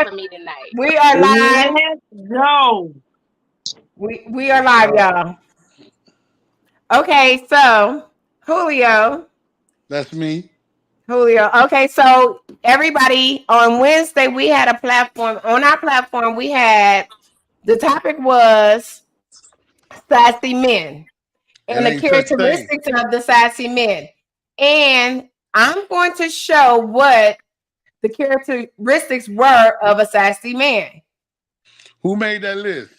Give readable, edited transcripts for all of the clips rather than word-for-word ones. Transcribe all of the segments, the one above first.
for me tonight. We are live. Let's go. We are live, y'all. Okay, so Julio. That's me. Julio. Okay, so everybody on Wednesday we had a platform. On our platform, we had the topic was sassy men It and the ain't such thing. characteristics of the sassy men. And I'm going to show what the characteristics were of a sassy man. Who made that list?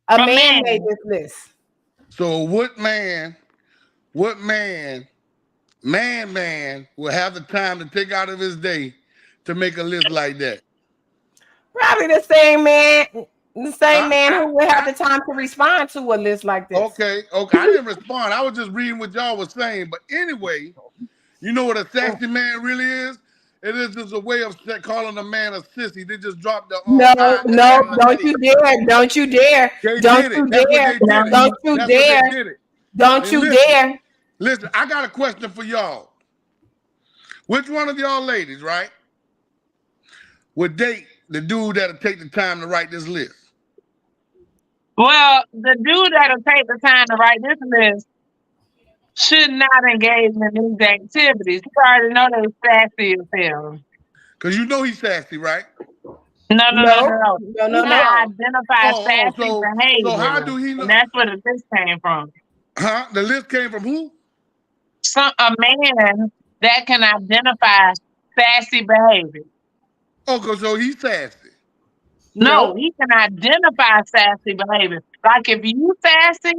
A A man made man. this list. So what man will have the time to take out of his day to make a list like that? Probably the same man I, who would have I, the time to respond to a list like this. okay. I didn't respond. I was just reading what y'all was saying. But anyway, you know what a sassy man really is? It is just a way of calling a man a sissy. They just dropped the No, I in no, front of the don't A. you dare, don't you dare, They don't did it. you That's what dare, they did it. don't you That's what they dare, did it. don't And you listen, dare. listen. I got a question for y'all. Which one of y'all ladies, right, would date the dude that'll take the time to write this list? Well, the dude that'll take the time to write this list should not engage in these activities. You already know they sassy as hell. Because you know he's sassy, right? No, no, no, no, No, no. no, He no, can no. No. identify Oh, sassy so how behavior, do he know? and that's where the list came from. Huh? The list came from who? A man that can identify sassy behavior. Oh, so he's sassy. No, Nope. he can identify sassy behavior. Like if you sassy,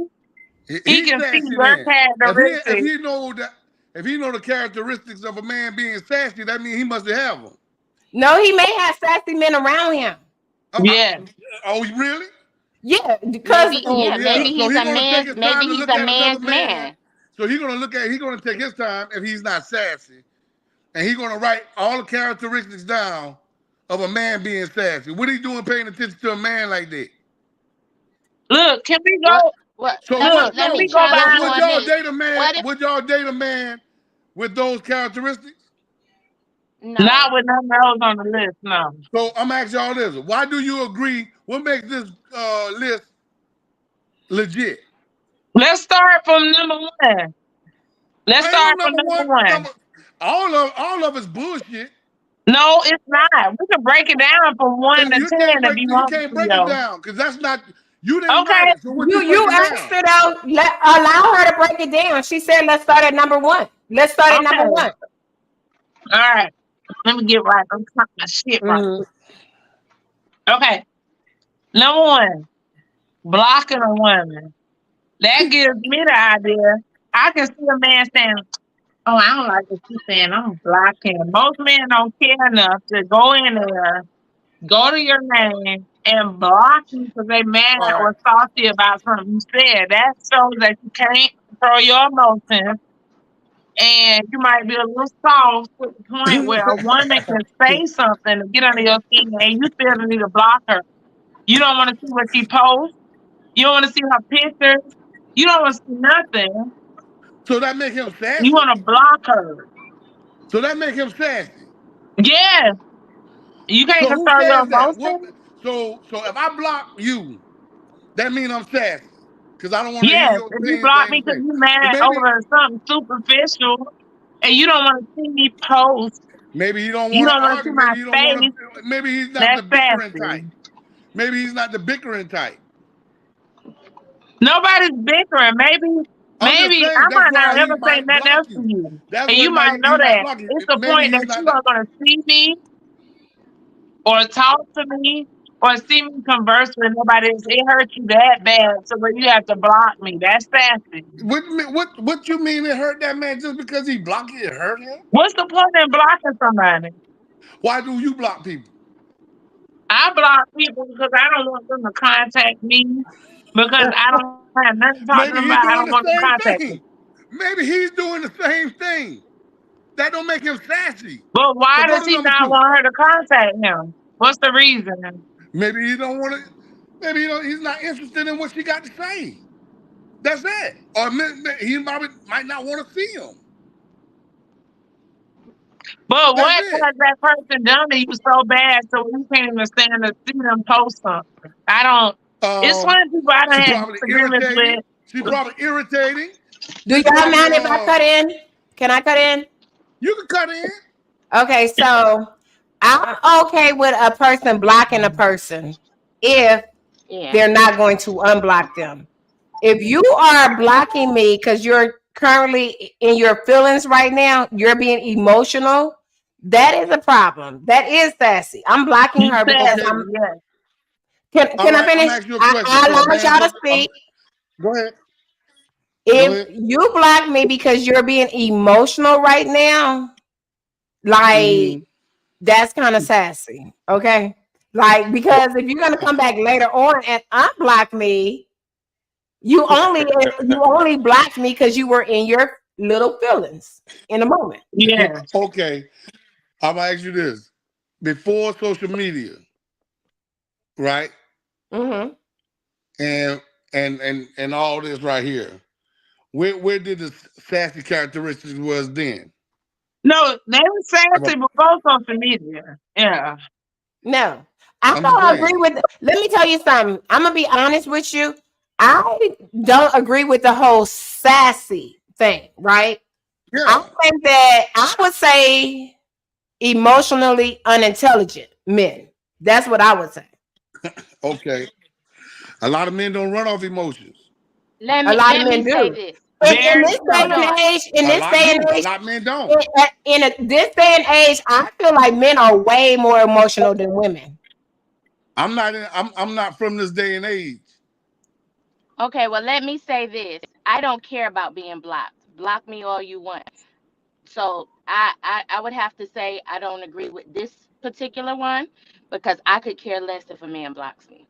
he He's can see sassy your then. If characteristics. he know that if he know the characteristics of a man being sassy, that means he must have them. No, he may have sassy men around him. Oh, Yeah. oh, really? Yeah, because Maybe Oh yeah, yeah. maybe So he's he's a gonna take man's his maybe time to he's look a at another man's man. man. So he's gonna take his time if he's not sassy, and he's gonna write all the characteristics down of a man being sassy. What are you doing paying attention to a man like that? Look, can we What go? what So let me what? Look, let can me No. we go chime Well, in by? would on y'all this. date a man? What if Would y'all date a man with those characteristics? Not no. with none of those on the list, no. So I'm asking y'all this: why do you agree? What makes this list legit? Let's start from number one. Let's Ain't no start from number number one. one. Number all of it's bullshit. No, it's not. We can break it down from one to You can't ten if break you you want can't to, break it yo. down because that's not you didn't write Okay, it. So what you you breaking asked down? her though. Allow her to break it down. She said, "Let's start at number one." Let's start at number okay. one. All right. Let me get right. I'm talking my shit right. Mm. Okay. Number one, blocking a woman. That gives me the idea. I can see a man saying, "Oh, I don't like what she's saying. I'm blocking." Most men don't care enough to go in there, go to your name, and block you because they mad All right. or salty about something you said. That shows that you can't control your emotions, and you might be a little soft to the point where a woman can say something to get under your skin, and you still need to block her. You don't want to see what she posts. You don't want to see her pictures. You don't want to see nothing. So that make him You sassy. want to block her. So that make him sassy. Yes, you can't So who control your says that? What? emotions. So if I block you, that means I'm sassy because I don't want to hear Yes, your if you opinions or block me because anything. you But mad over something superficial and you don't want to see me post, maybe he don't you want to don't want to see argue. my Maybe he don't want face, to. Maybe he's not the that's bickering type. sassy. Maybe he's not the bickering type. Nobody's bickering. I'm just Maybe saying I that's might not why he ever say might nothing block else to you. you. That's And what you might know he might that. block you. It's the Maybe point he's that not you the. are going to see me or talk to me or see me converse with nobody else. It hurts you that bad. So when you have to block me, that's sassy. What you mean it hurt that man just because he blocked you? It hurt him? What's the point in blocking somebody? Why do you block people? I block people because I don't want them to contact me because I don't have nothing to talk to them Maybe about. I he's don't doing want the them to same contact me. thing. Maybe he's doing the same thing. That don't make him sassy. But So why go does to he number not two. want her to contact him? What's the reason? Maybe he don't want to. Maybe he's not interested in what she got to say. That's it. Or he might not want to see him. But That's what it. has that person done to you so bad so you can't even stand to see them post something? I don't. It's Um, one of the people I don't she have probably disagreements irritating. with. She probably irritating. Do She y'all probably mind if I cut in? Can I cut in? you can cut in. Okay, so I'm okay with a person blocking a person if Yeah. they're not going to unblock them. If you are blocking me because you're currently in your feelings right now, you're being emotional, that is a problem. That is sassy. I'm blocking You her because sassy, Okay. I'm. yes. All Can I right. I'm finish? gonna ask you a question. I So a allowed man y'all to block. speak. Go ahead. Go If ahead. you block me because you're being emotional right now, like Hmm. that's kind of sassy. Okay. Like, because if you're gonna come back later on and unblock me, you only blocked me because you were in your little feelings in a moment. Yeah. Okay. I'm gonna ask you this: before social media, right? Mm-hmm. And and all this right here. Where did the sassy characteristics was then? No, they were sassy before social media. Yeah. No, I I'm just don't agree saying. with. Let me tell you something. I'm gonna be honest with you. I don't agree with the whole sassy thing. Right? I Yeah. think that I would say emotionally unintelligent men. That's what I would say. Okay. A lot of men don't run off emotions. Let A me lot of let me men say do. this. In Very this day Hold true. and on. age, in A this lot day and do. A age, lot of men don't. this day and age, I feel like men are way more emotional than women. I'm not from this day and age. Okay, well let me say this. I don't care about being blocked. Block me all you want. So I would have to say I don't agree with this particular one because I could care less if a man blocks me.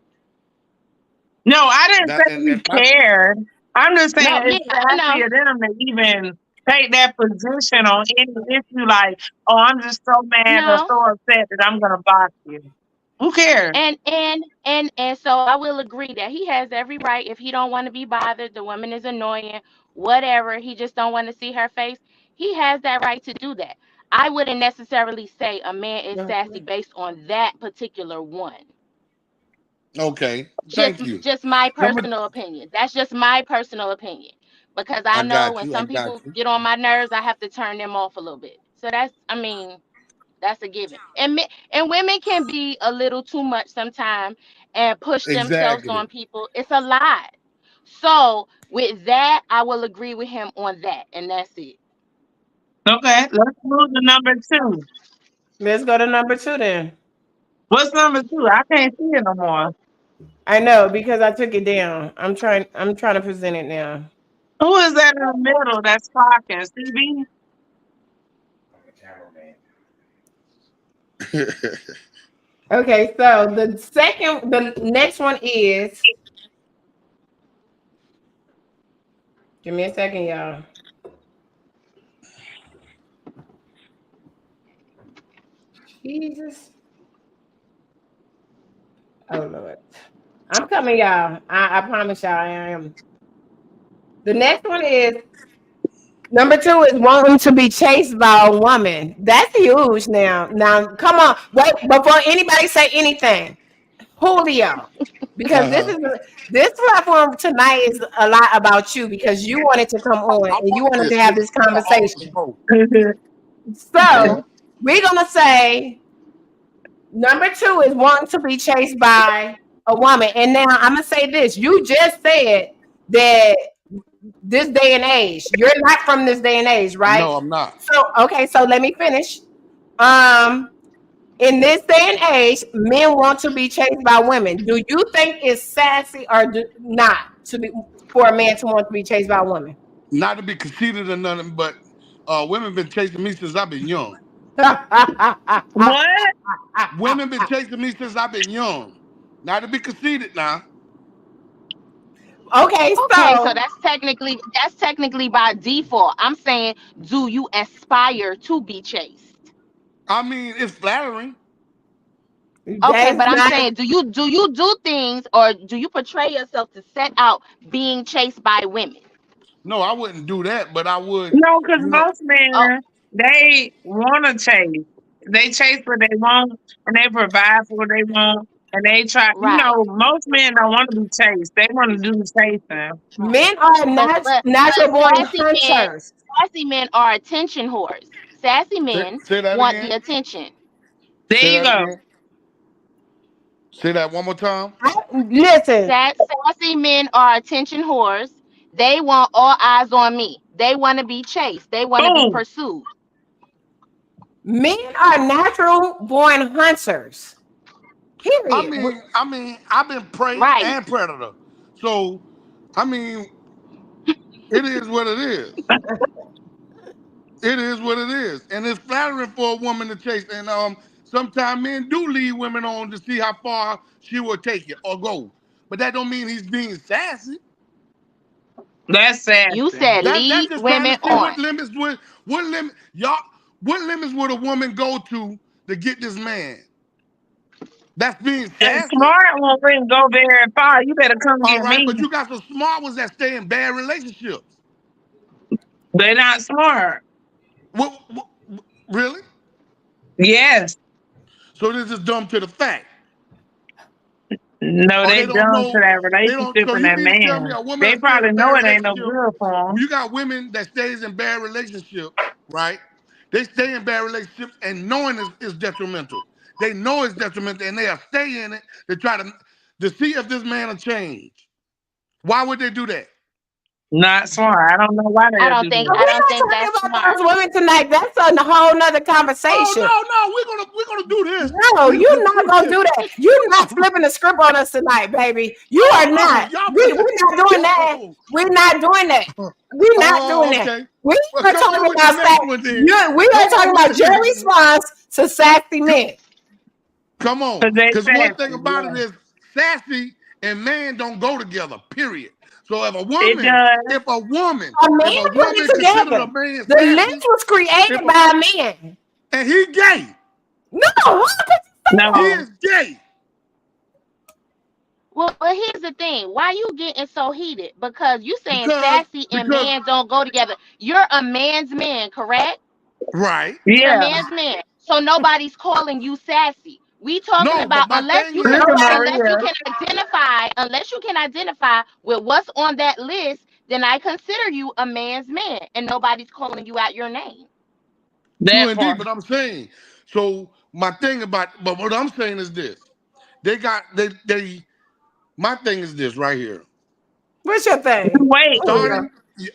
No, I didn't say That and, you and my, cared. I'm just saying No, yeah, it's I know. sassy of them to even take that position on any issue like, oh, I'm just so mad or No. so upset that I'm gonna block you. Who cares? And so I will agree that he has every right if he don't want to be bothered, the woman is annoying, whatever, he just don't want to see her face. He has that right to do that. I wouldn't necessarily say a man is sassy based on that particular one. okay. just Thank you. just my Number personal opinion. That's just my personal opinion. Because I I know got when you. I some got people you. get on my nerves, I have to turn them off a little bit. So that's, I mean, that's a given. And women can be a little too much sometimes and push themselves Exactly. on people. It's a lot. So with that, I will agree with him on that, and that's it. Okay, let's move to number two. Let's go to number two then. What's number two? I can't see it no more. I know because I took it down. I'm trying to present it now. Who is that in the middle that's talking? CB? Okay, so the next one is. Give me a second, y'all. Jesus. Oh Lord. I'm coming, y'all. I promise y'all I am. The next one is number two is wanting to be chased by a woman. That's huge now. Now, come on. Wait, before anybody say anything, Julio, because Uh-huh. this platform tonight is a lot about you because you wanted to come on I and you want wanted to this. have this I want all the conversation. smoke. So we're gonna say number two is wanting to be chased by a woman. And now I'm gonna say this. You just said that this day and age, you're not from this day and age, right? No, I'm not. So okay, so let me finish. Um, in this day and age, men want to be chased by women. Do you think it's sassy or not to be for a man to want to be chased by a woman? Not to be conceited or nothing, but women been chasing me since I've been young. What? Women been chasing me since I've been young. Not to be conceited now. Okay, Okay, so so that's technically by default. I'm saying, do you aspire to be chased? I mean, it's flattering. Okay, that's but I'm not. saying, do you do things or do you portray yourself to set out being chased by women? No, I wouldn't do that, but I would, No, because you know. most Oh, men they want to chase. They chase what they want, and they provide for what they want, and they try. You Right. know, most men don't want to be chased. They want to do the chasing. Right. Men are But natural born sassy men, hunters. sassy men are attention whores. Sassy Say, men say that want the again. attention. There Say you that go. again. Say that one more time. Listen, Sassy men are attention whores. They want all eyes on me. They want to be chased. They want to be Boom. pursued. men are natural born hunters. Period. I've been prey Right. and predator. So, I mean, it is what it is. It is what it is, and it's flattering for a woman to chase. And sometimes men do lead women on to see how far she will take it or go. But that don't mean he's being sassy. That's You sassy. said That's lead just trying to women see on. what limit y'all what limits would a woman go to get this man? That's being And sassy. smart won't go very far. You better come All get right, me. but you got some smart ones that stay in bad relationships. They're not smart. Really? Yes. So this is dumb to the fact. No, Or they they don't dumb to know. that They don't. relationship So and you that mean to tell me man. a woman They that stays in probably a know bad it ain't no relationship? good for them. You got women that stays in bad relationships, right? They stay in bad relationships and knowing is detrimental. They know it's detrimental and they'll stay in it to try to see if this man will change. Why would they do that? Not smart. I don't know why I they'll don't do think But that. I we're don't not think talking that's about smart. those women tonight. That's a whole nother Oh conversation. no, we're gonna do this. No, This you're not gonna this do that. You're not flipping the script on us tonight, baby. You are not. y'all We're not doing that. oh, We're not doing that. We're not doing oh that. okay. We Well, are come talking on with the about next one then. we are Come talking on with about the your next one. response to sassy men. Come on. Cause they Because one thing sassy. about it Yeah. is sassy and man don't go together, period. So It does. A man if a put it woman considered a together. man The list sassy, was if created a, by a man. and he gay, No, why would you say he that? No. is gay. Well, but here's the thing. Why you getting so heated? Because you saying Because sassy and because man don't go together. You're a man's man, correct? right. You're a Yeah. man's man. So nobody's calling you sassy. We talking No, but about my thing is Look at unless you Maria. can identify with what's on that list, then I consider you a man's man and nobody's calling you out your name. true That indeed, part. but I'm saying so my thing about but what I'm saying is this. They my thing is this right here. What's your thing? Wait, Julio. Starting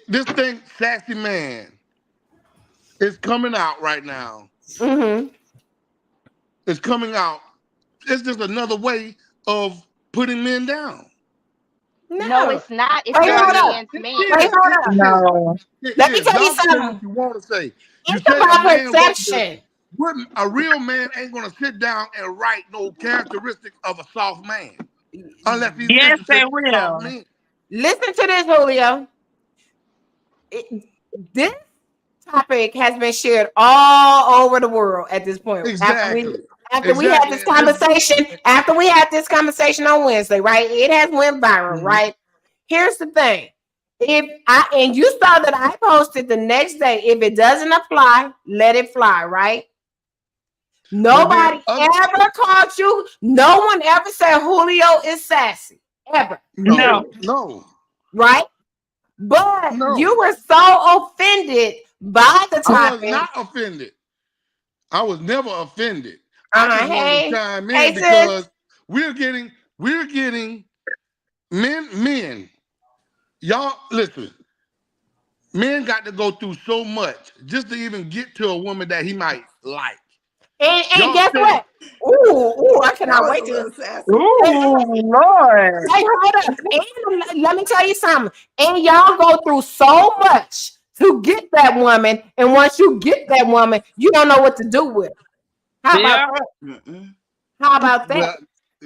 this thing, sassy man, is coming out right now. Mm-hmm. It's coming out. It's just another way of putting men down. No, No. it's not if Wait, you're a hold up. man's man. Wait, hold It up. is. No. It Let me is. tell you Y'all can say what something. you want to say. You It's say a about man perception. a real man ain't gonna sit down and write no characteristics of a soft man unless he's Yes, they interested in soft will. men. Listen to this, Julio. This topic has been shared all over the world at this point. Exactly. After we had Exactly. this conversation, after we had this conversation on Wednesday, right? It has went viral, Mhm. right? Here's the thing. If I and you saw that I posted the next day, if it doesn't apply, let it fly, right? But then Nobody other ever called you. No one ever said Julio is sassy. Ever. No. no, no, Right? But no. you were so offended by the I was topic. not offended. I was never offended. I just wanted to Hey, chime in hey, sis. because we're getting men. Y'all listen. Men got to go through so much just to even get to a woman that he might like. And Y'all guess stay. what? Ooh, I That cannot was wait a to. little sassy. Ooh, Lord. Hey, hold up. And let me tell you something. And y'all go through so much to get that woman. And once you get that woman, you don't know what to do with her. How about Yeah. that? Mm-mm. How about that? Well,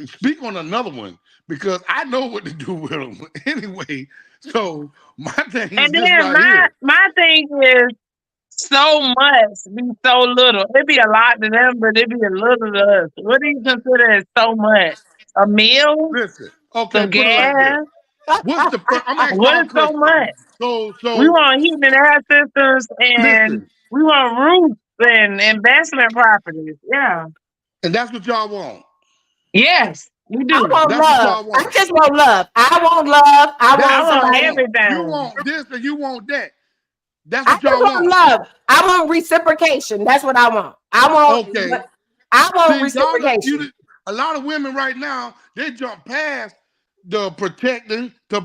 speak on another one because I know what to do with them anyway. So my thing is And this then right my here. my thing is so much be so little. It'd be a lot to them, but it'd be a little to us. What do you consider as so much? A meal? Listen, okay, Some put it like this. gas? What's the first? I'm gonna ask What y'all a is so question. much? We So want heating and air systems, and listen, we want roofs and investment properties. Yeah. and that's what y'all want. Yes, we I do. want That's what love. y'all I want. just want love. I want love. I I That's want what want y'all somebody. want. You everything. want this and you want that. That's I what just y'all want want. love. I want reciprocation. That's what I want. Okay. I want See, y'all, reciprocation. a lot of women right now, they jump past the protecting to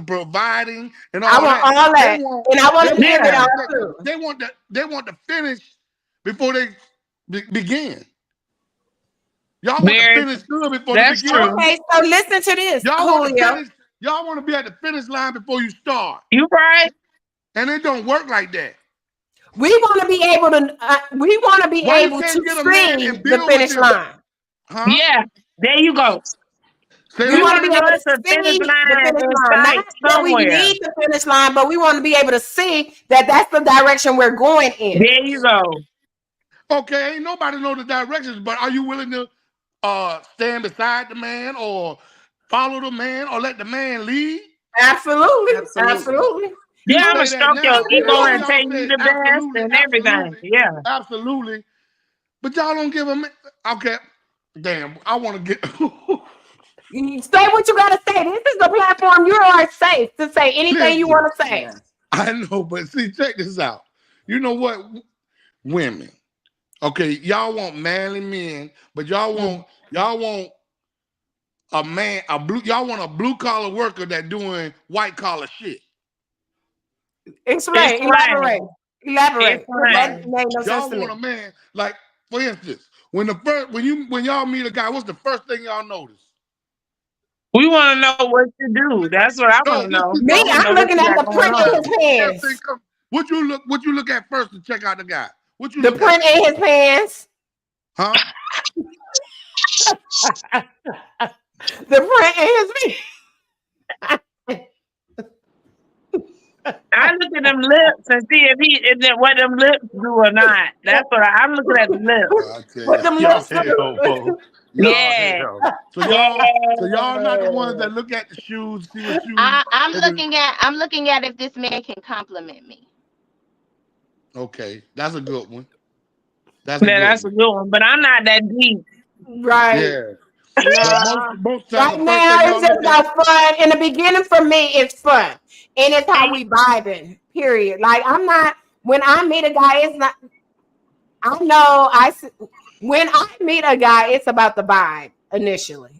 providing and I all want that. all They that. want And I want they to want give to it Yeah. all finish that. too. They want to finish before they begin. Y'all want to Very. finish good before they That's begin. true. Okay, so listen to this, Y'all want to Julio. finish. Y'all want to be at the finish line before you start, You right. and it don't work like that. We want to be able to. We want to be Why you able can't to get a man see and the build with finish them? line. Huh? Yeah. There you go. Say We We that want to want to be know able to it's a finish see the line finish in line. Not sight that we somewhere. need the finish line, but we want to be able to see that that's the direction we're going in. There you go. Okay, ain't nobody know the directions, but are you willing to stand beside the man or follow the man or let the man lead? Absolutely, Absolutely. absolutely. Yeah, You I'm gonna say that stroke your now. ego All and y'all tell you say the best absolutely, and everything. absolutely, Yeah. absolutely. But y'all don't give a man. Okay, damn, I want to get. You say what you gotta say. This is the platform you are safe to say anything you Listen, want to say. Yes. I know, but see, check this out. You know what? Women. Okay, y'all want manly men, but y'all want a man, y'all want a blue collar worker that doing white collar shit. Explain, elaborate, Explain. elaborate. Because that Explain. made no sense Y'all to me. want a man like, for instance, when y'all meet a guy, what's the first thing y'all notice? We want to know what you do. That's what I want to No, know. Me, I want to know I'm what looking you at got the going print in no, on. his everything pants. come. What you look at first to check out the guy? What you The look at? print in his pants. Huh? The print in his pants. I look at them lips and see if what them lips do or not. That's what I'm looking at the lips. I tell What you, them y'all lips hell, do? bro. Y'all Yeah. hell. So y'all not the ones Yeah. that look at the shoes, see what shoes. I'm looking at if this man can compliment me. Okay, that's a good one. That's a Yeah, good that's a one. good one. But I'm not that deep. Right. Yeah. But most Nah. most time the Right first now, thing it's y'all just look at. about fun. In the beginning, for me, it's fun. And it's And how we vibing, period. Like, I'm not, when I meet a guy, it's not, I know when I meet a guy, it's about the vibe initially.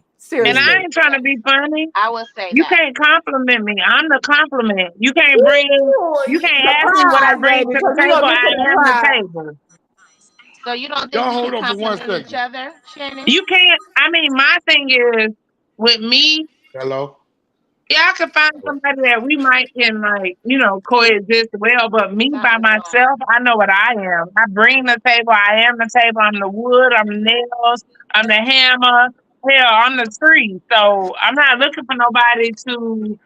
and Mm. I Seriously. ain't trying to be funny. I will say You that. can't compliment me. I'm the compliment. Ooh, You can't the ask me what I prize, bring baby, to the because we're table. going to get to I the am the prize. table. So you don't think Y'all we can hold on for one compliment each second. other, Shannon? You can't, I mean, my thing is with me, Hello. yeah, I can find somebody that we might can coexist well, but me by Something's wrong. myself, I know what I am. I bring the table, I am the table, I'm the wood, I'm the nails, I'm the hammer, hell, I'm the tree. So I'm not looking for nobody to,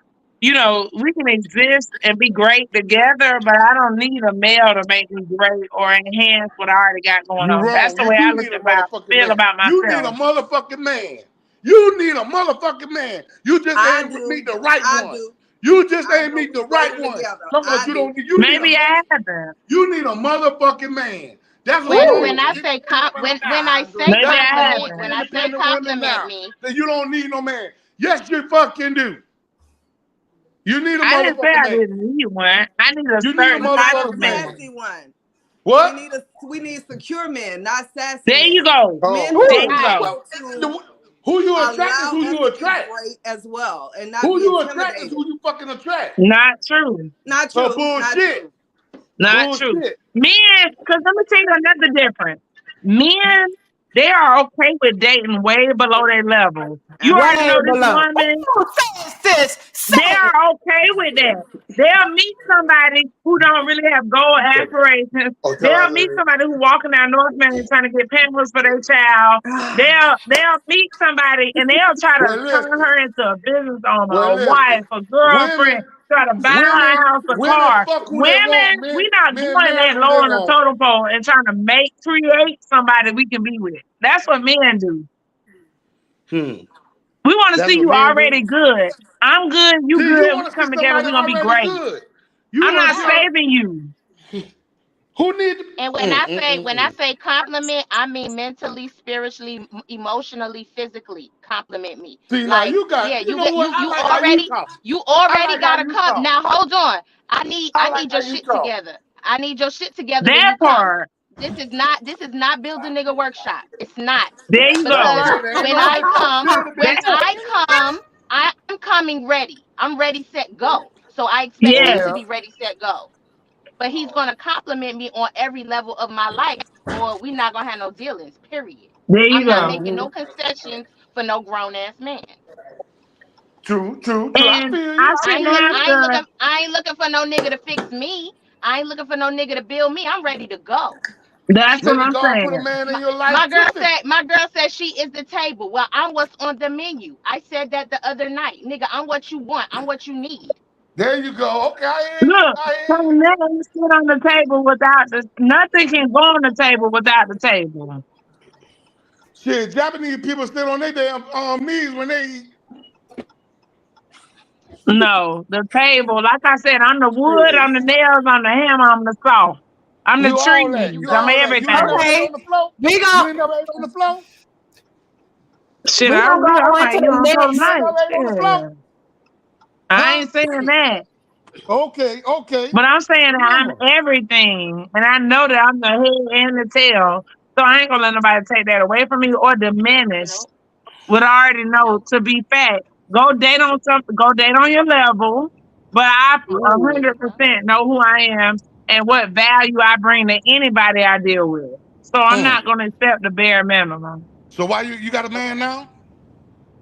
we can exist and be great together, but I don't need a male to make me great or enhance what I already got going You on. That's wrong. the way I You need a motherfucking feel man. about You need a myself. motherfucking man. You need a motherfucking man. You just I ain't do. meet the right I one. do. You just I ain't know meet we the right working one. together. No, but I you do. don't need. You need a Maybe man. I haven't. You need a motherfucking man. That's what When all Ooh. when you I say independent women when now. I I say agree. Maybe That's I all compliment, you when haven't. I say independent women compliment now. me, That you don't need no man. Yes, you fucking do. You need a I didn't say motherfucking I man. didn't need one. I need a You need a But certain type not a of motherfucking man. man. sassy one. What? We need secure men, not sassy There you men. go. Men Oh, who There are Ooh. you right? go. able to who you attract is allow who us you to be attract. great as well and not Who be you attract is intimidated. who you fucking attract. Not true. Not So true. Not bullshit. true. Not true. Bullshit. Men, because let me tell you another difference. Men, they are okay with dating way below their level. You already Way know Absolutely. this below. woman. Ooh, say it, sis. They Say it. are okay with that. They'll meet somebody who don't really have goal aspirations. Oh, tell They'll her meet that. somebody who walking down North Main trying to get pampers for their child. They'll meet somebody and they'll try to Well, turn listen. her into a business owner, Well, a wife, listen. a girlfriend, Women, try to buy her a women, house, a women car. fuck who they Women, want. we Men, not men going marry that who low they on the want. totem pole and trying to create somebody we can be with. That's what men do. Hmm. We want to That's see what you men do. already good. I'm good, you See, you good, we want to see come together, somebody we're gonna be already great. good. You I'm want not to No. saving you. who need to And when I say compliment, I mean mentally, spiritually, emotionally, physically compliment me. see now Like, you got yeah, you you know get what? you I you like how you already talk. you I already like how got to you come. talk. Now hold on. I need I I like need how your you shit talk. together. I need your shit together when That you come. part. This is not build a nigga workshop. It's not. There you That's go. Because right. Ain't when no I ain't no come, building when that. I come, I'm coming ready. I'm ready, set, go. So I expect Oh him Yes. to yeah. be ready, set, go. But he's gonna compliment me on every level of my life, or we're not gonna have no dealings. Period. There you I'm not go. making Mm-hmm. no concessions for no grown ass man. True, true, true. I And feel I you. I shouldn't feel you. have to. I ain't looking for no nigga to fix me. I ain't looking for no nigga to build me. I'm ready to go. That's what Maybe I'm God put a saying. man in My, your life my to girl fix. said my girl said she is the table. Well, I'm what's on the menu. I said that the other night. Nigga, I'm what you want. I'm what you need. There you go. Okay, I hear you. Look, I hear can you. never sit on the table without the. Nothing can go on the table without the table. Shit, Japanese people sit on their damn knees when they eat. No, the table. Like I said, I'm the wood, Shit. I'm the nails, I'm the hammer, I'm the saw. I'm the You all that. trees. You I'm all that. You ain't never everything. ate Okay, on the floor? we You gon' ain't never ate on the floor? Shit, we gonna go I on might to get the on so You next. ain't tonight. never ate on the floor? Shit. I Huh? ain't saying that. Okay, okay. But I'm saying that I'm Remember. everything. And I know that I'm the head and the tail. So I ain't gonna let nobody take that away from me or diminish Nope. what I already know Nope. to be fact. Go date on your level. But I Ooh. 100% know who I am and what value I bring to anybody I deal with. So I'm Mm. not gonna accept the bare minimum. So why you got a man now?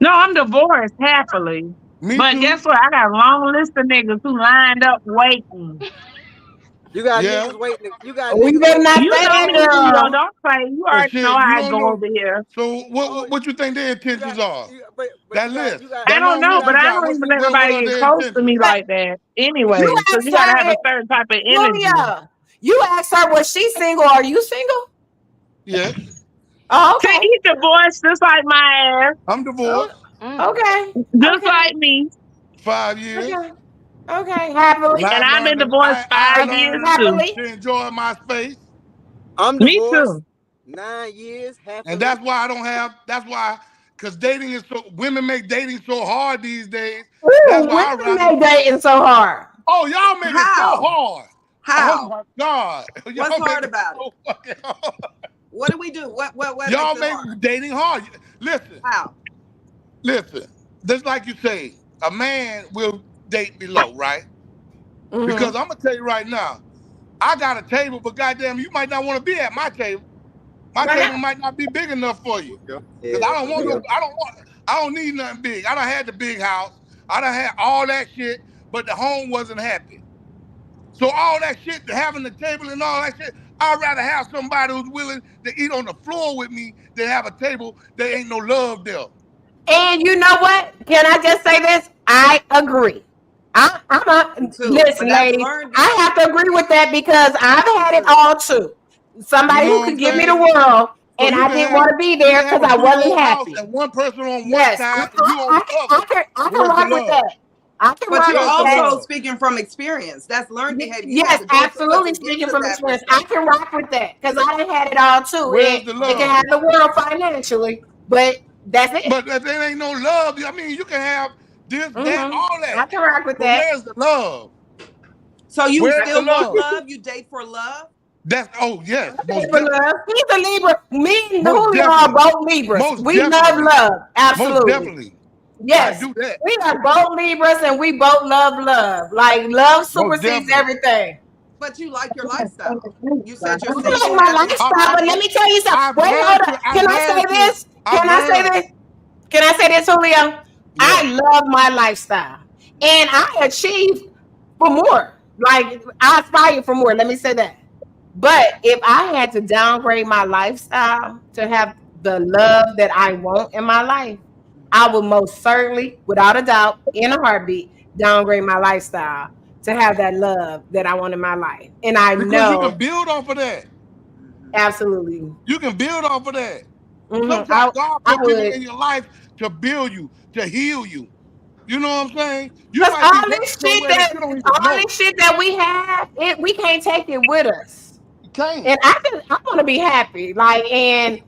No, I'm divorced happily. Me But too. guess what? I got a long list of niggas who lined up waiting. You got Yeah. niggas waiting. You got Oh, you niggas better waiting to not You get say know that, me, divorced. Julio. girl. Don't play. You Oh already know shit, you how I don't go know. over here. So Oh, what you think their you intentions got, are? but That list. I That don't long know, you list but got. you I got. don't even let What nobody are get their close to me intentions? like that anyway. You Because asked you got to have her, a certain type of energy. Julia. You asked her, was she single? Are you single? Yes. Oh, See, okay. he divorced just like my ass, I'm Oh, divorced. Mm. okay. just Okay. like me. 5 years. Okay. Okay. Happily. And And I've been divorced I 5 years learned too. Happily. to enjoy my space. I'm Me divorced too. 9 years And happily. that's why I don't have that's why because dating is so women make dating so hard these days. That's Ooh, why I women rather make dating so hard. oh y'all make it so How? hard. Oh How? my God. What's Y'all make hard it about it? so fucking hard. What do we do? What makes Y'all it make hard? dating hard. Listen, How? listen. Just like you say, a man will date below, right? Mm-hmm. Because I'm gonna tell you right now, I got a table, but goddamn, you might not want to be at my table. My Why table not? might not be big enough for you. Cause Yeah, for real. I don't need nothing big. I done had the big house. I done had all that shit, but the home wasn't happy. So all that shit, having the table and all that shit, I'd rather have somebody who's willing to eat on the floor with me than have a table that ain't no love there. And you know what? Can I just say this? I agree. I'm Me a too. But listen, that's ladies. learned I have behavior. to agree with that because I've Me had it too. all too. You Somebody know who what I'm could give me the saying? world, So and I didn't want to be you there can have because a I big wasn't old house happy. and one person on one Yes, side and you on the other. I can Where's the rock with love? that. I can But rock you're Where's with the that. also love? speaking from experience. That's learned behavior. You had Yes, to go through it absolutely. to get Speaking to from that experience, I perspective. can rock with that because I done had it all too, and Where's the they can love? have the world financially, but that's it. But if there ain't no love, I mean, you can have this, that, all I that. can rock with But that. where's the love? So you I Where's the still can. want love? love? You date for love? That's oh yes, Pay most for definitely, love. He's a Libra. Me and most Julio are definitely, both Libras. most We love definitely, love. most Absolutely. definitely. I Yes. do that. We are both Libras and we both love love. Like love Most supersedes definitely. everything. But you like your lifestyle. You said you're single, I like my happy. lifestyle, but let me tell you something. I've Wait, hold learned up. to. I've Can I say learned to. this? I've Can I say learned. this? Can I say this, Julio? Yeah. I love my lifestyle. And I achieve for more. Like I aspire for more. Let me say that. But if I had to downgrade my lifestyle to have the love that I want in my life, I would most certainly, without a doubt, in a heartbeat, downgrade my lifestyle to have that love that I want in my life. And I Because you know can build off of that. absolutely. You can build off of that. Hmm Sometimes God I put people would. in your life to build you, to heal you. You know what I'm saying? You Because might be going somewhere that you don't even all know. this shit that we have, we can't take it with us. You can't. And I want to be happy. Like, and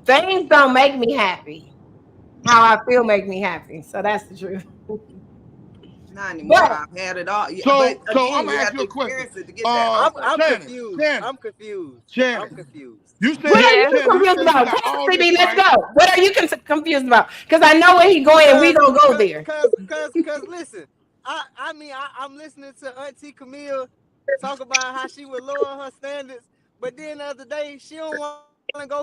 things don't make me happy. How I feel make me happy. So that's the truth. Not anymore. But I've had it all. Yeah, but So I'm again, gonna you ask have you to a question. experience it to get that I'm answer. Shannon, confused. Shannon, I'm confused. I'm Shannon. confused. You what said, are Yeah. you Shannon, you confused said you about? got Tell us, all this baby, let's right. go. What are you confused about? Because I know where he going and we Cause, gonna go cause, there. cause, cause listen, I'm listening to Auntie Camille talk about how she would lower her standards, but then the other day she don't want to go 50-50,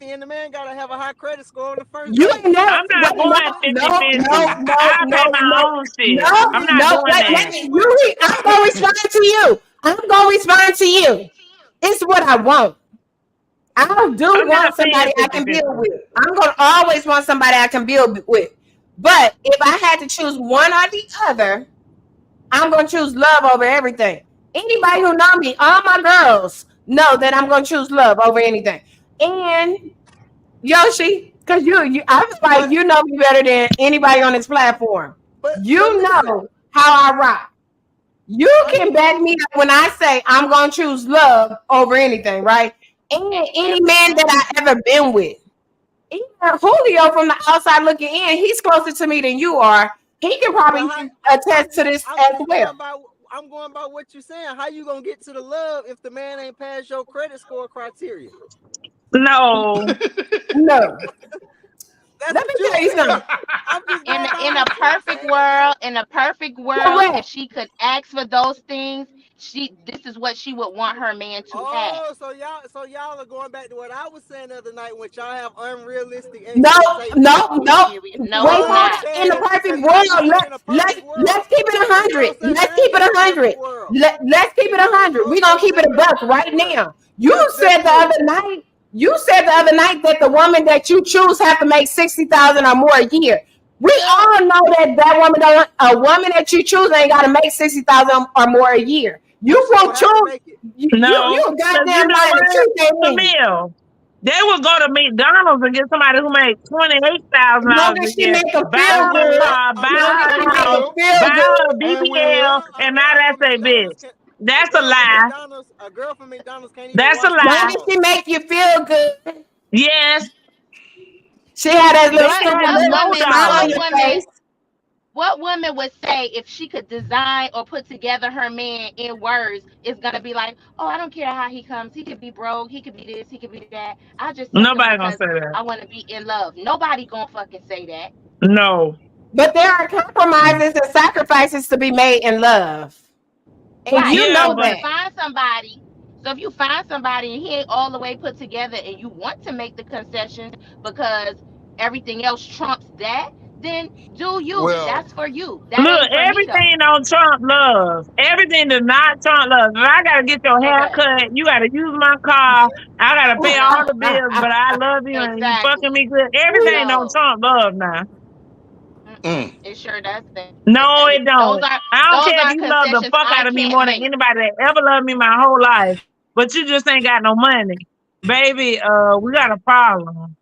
and the man gotta have a high credit score on the first date. You ain't never I'm wait, not going no, fifty-fifty. I no, pay my no, own shit. no, I'm not no. doing Wait, that. I'm gonna respond to you. I'm gonna respond to you. It's what I want. I do I'm not want paying somebody I can build 50-50. with. I'm gonna always want somebody I can build with. But if I had to choose one or the other, I'm gonna choose love over everything. Anybody who know me, all my girls know that I'm gonna choose love over anything. And Yoshi, because I was like, But you know me better than anybody on this platform. but You listen, know how I rock. You I can mean, back me up when I say I'm gonna choose love over anything, right? And any Every man that time. I ever been with, even Julio from the outside looking in, he's closer to me than you are. He can but probably how, attest to this I'm as just well. going by what you're saying. How you gonna get to the love if the man ain't passed your credit score criteria? No. No, That's let me what you tell you saying. something. I'm just going by In a what you're perfect saying. world, if Correct. she could ask for those things, this is what she would want her man to have. Oh, so y'all are going back to what I was saying the other night, which y'all have unrealistic No, expectations. no, no. No, Wait, it's Cause hold you not. on. In the said, perfect cause you world, said in a perfect world. let's keep it a You hundred. don't say Let's nothing keep it in a a hundred. perfect world. Let's keep it a hundred. We're gonna keep it a Nothing in a buck perfect right world. now. You Let's said the do it. other night. You said the other night that the woman that you choose have to make 60,000 or more a year. We Yeah, all know that a woman that you choose ain't got to make 60,000 or more a year. You but she won't don't have to choose. make it. No. You a Because you goddamn know lie. The what? truth ain't in you. Camille, they will go to McDonald's and get somebody who makes $28,000 As long a as she year, make them buy feel her a good. car, As buy long as her she a make them house, will, feel buy good. her a and will. BBL, and now that's a bitch. That's a lie. A girl from McDonald's can't even That's a wash their Long lie. as cars. she make you feel good. Yes. She had that They little What stupid have what little no woman smile on what dollars. your woman face. what woman would say if she could design or put together her man in words is gonna be like, oh, I don't care how he comes. He could be broke. He could be this. He could be that. I just take him Nobody gonna because say that. I want to be in love. Nobody gonna fucking say that. No. But there are compromises and sacrifices to be made in love. And Right. you Yeah, know So if but you that. find somebody, and he ain't all the way put together, and you want to make the concessions because everything else trumps that, then do you? Well, That's for you. That look, ain't for me though. everything don't trump love. Everything does not trump love. If I gotta get your hair Correct. cut, you gotta use my car, I gotta pay Correct. all the bills, but I love you and you fucking Exactly. me good. Everything don't No. trump love now. Mm-mm. mm, It sure doesn't. No, it Those don't. are I don't those care if are you love the concessions fuck I out of me can't more than make. anybody that ever loved me my whole life, but you just ain't got no money. Baby, we got a problem.